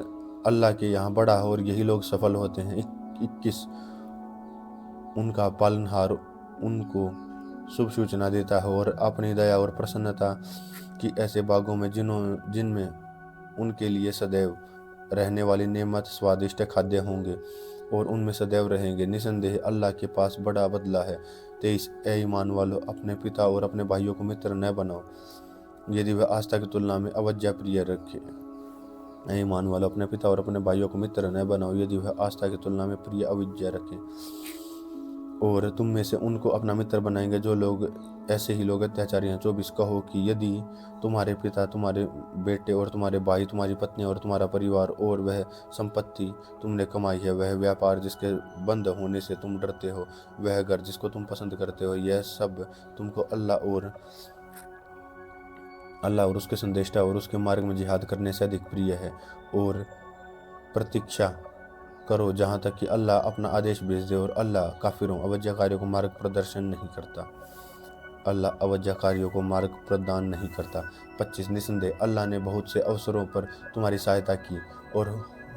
Speaker 1: अल्लाह के यहाँ बड़ा है और यही लोग सफल होते हैं। 21 उनका पालनहार उनको शुभ सूचना देता है और अपनी दया और प्रसन्नता की ऐसे बागों में जिनमें उनके लिए सदैव रहने वाली नेमत स्वादिष्ट खाद्य होंगे और उनमें सदैव रहेंगे। निसंदेह अल्लाह के पास बड़ा बदला है। 23 ए ईमान वालों, अपने पिता और अपने भाइयों को मित्र न बनाओ यदि वह आस्था की तुलना में अवज्ञा प्रिय रखे। ए ईमान वालों, अपने पिता और अपने भाइयों को मित्र न बनाओ यदि वह आस्था की तुलना में प्रिय अवज्ञा रखें, और तुम में से उनको अपना मित्र बनाएंगे जो लोग ऐसे ही लोग अत्याचारी हैं। 24 कहो कि यदि तुम्हारे पिता, तुम्हारे बेटे और तुम्हारे भाई, तुम्हारी पत्नी और तुम्हारा परिवार और वह संपत्ति तुमने कमाई है, वह व्यापार जिसके बंद होने से तुम डरते हो, वह घर जिसको तुम पसंद करते हो, यह सब तुमको अल्लाह और उसके संदेष्टा और उसके मार्ग में जिहाद करने से अधिक प्रिय है। और प्रतीक्षा करो जहाँ तक कि अल्लाह अपना आदेश भेज दे, और अल्लाह काफिरों अवज्ञाकारियों को मार्ग प्रदर्शन नहीं करता। अल्लाह अवज्ञाकारियों को मार्ग प्रदान नहीं करता। 25 निसंदेह अल्लाह ने बहुत से अवसरों पर तुम्हारी सहायता की और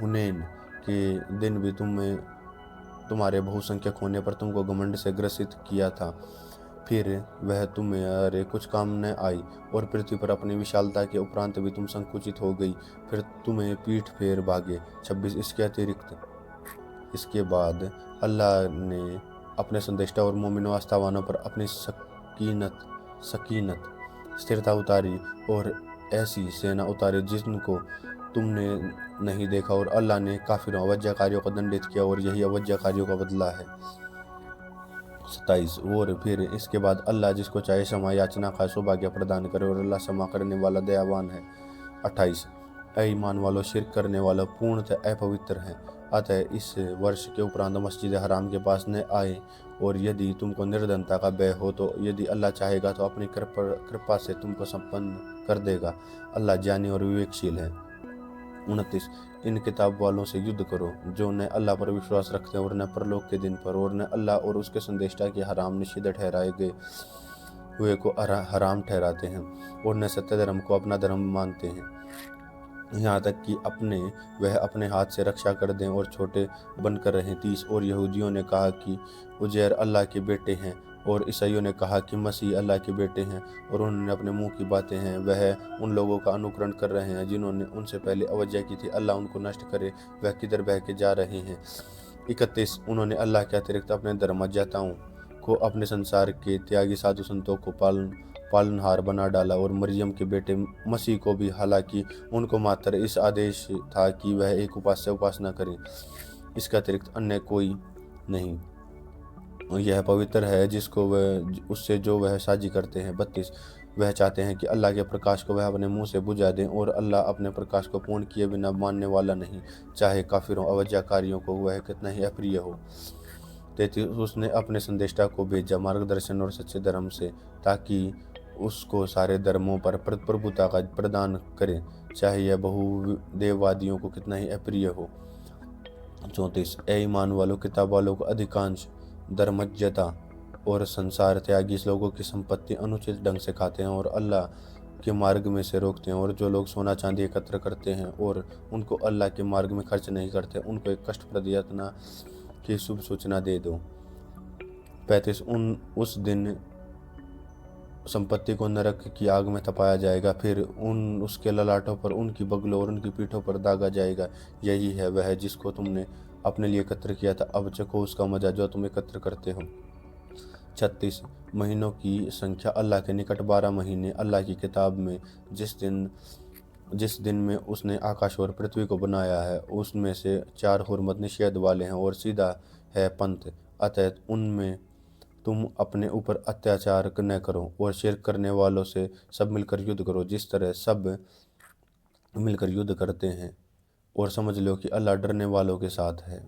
Speaker 1: हुनैन के दिन भी तुम्हारे बहुसंख्यक होने पर तुमको घमंड से ग्रसित किया था। फिर वह तुम्हारे कुछ काम न आई और पृथ्वी पर अपनी विशालता के उपरांत भी तुम संकुचित हो गई, फिर तुम्हें पीठ फेर भागे। 26 इसके अतिरिक्त इसके बाद अल्लाह ने अपने संदेष्टा और मोमिनों आस्थावानों पर अपनी सकीनत स्थिरता उतारी और ऐसी सेना उतारी जिनको तुमने नहीं देखा, और अल्लाह ने काफिरों अवज्ञाकारियों को दंडित किया और यही अवज्ञाकारियों का बदला है। 27 और फिर इसके बाद अल्लाह जिसको चाहे क्षमा याचना का सौभाग्य प्रदान करे और अल्लाह क्षमा करने वाला दयावान है। 28 ऐ ईमान वालों, शिर्क करने वाला पूर्णतः अपवित्र है, अतः इस वर्ष के उपरांत मस्जिद हराम के पास न आए। और यदि तुमको निर्धनता का भय हो तो यदि अल्लाह चाहेगा तो अपनी कृपा से तुमको संपन्न कर देगा। अल्लाह ज्ञानी और विवेकशील है। 29 इन किताब वालों से युद्ध करो जो न अल्लाह पर विश्वास रखते हैं और न परलोक के दिन पर, और न अल्लाह और उसके संदेष्टा के हराम निषिद्ध ठहराए गए हुए को हराम ठहराते हैं और न सत्य धर्म को अपना धर्म मानते हैं, यहाँ तक कि वह अपने हाथ से रक्षा कर दें और छोटे बनकर रहें। 30 और यहूदियों ने कहा कि उजैर अल्लाह के बेटे हैं और ईसाइयों ने कहा कि मसीह अल्लाह के बेटे हैं, और उन्होंने अपने मुंह की बातें हैं, वह उन लोगों का अनुकरण कर रहे हैं जिन्होंने उनसे पहले अवज्ञा की थी। अल्लाह उनको नष्ट करे, वह किधर बह के जा रहे हैं। 31 उन्होंने अल्लाह के अतिरिक्त अपने धर्मज्ञताओं को, अपने संसार के त्यागी साधु संतों को पालनहार बना डाला और मरियम के बेटे मसीह को भी, हालांकि उनको मात्र इस आदेश था कि वह एक उपास्य उपासना करें, इसके अतिरिक्त अन्य कोई नहीं। यह पवित्र है जिसको उससे जो वह साझी करते हैं। 32 वह चाहते हैं कि अल्लाह के प्रकाश को वह अपने मुंह से बुझा दें और अल्लाह अपने प्रकाश को पूर्ण किए बिना मानने वाला नहीं, चाहे काफिरों अवज्ञाकारियों को वह कितना ही अप्रिय हो। 33 उसने अपने संदेष्टा को भेजा मार्गदर्शन और सच्चे धर्म से, ताकि उसको सारे धर्मों पर प्रभुता का प्रदान करे, चाहे यह बहुदेववादियों को कितना ही अप्रिय हो। 34 ए ईमान वालों, किताब वालों को अधिकांश धर्मज्ञता और संसार त्यागी लोगों की संपत्ति अनुचित ढंग से खाते हैं और अल्लाह के मार्ग में से रोकते हैं, और जो लोग सोना चांदी एकत्र करते हैं और उनको अल्लाह के मार्ग में खर्च नहीं करते, उनको एक कष्टप्रद यातना की शुभ सूचना दे दो। 35 उस दिन संपत्ति को नरक की आग में तपाया जाएगा, फिर उसके ललाटों पर, उनकी बगलों और उनकी पीठों पर दागा जाएगा। यही है वह जिसको तुमने अपने लिए एकत्र किया था, अब चखो उसका मजा जो तुम एकत्र करते हो। 36 महीनों की संख्या अल्लाह के निकट 12 महीने अल्लाह की किताब में जिस दिन में उसने आकाश और पृथ्वी को बनाया है, उसमें से 4 हुर्मत निषेध वाले हैं और सीधा है पंथ, अतः उनमें तुम अपने ऊपर अत्याचार न करो और शिर्क करने वालों से सब मिलकर युद्ध करो, जिस तरह सब मिलकर युद्ध करते हैं। और समझ लो कि अल्लाह डरने वालों के साथ है।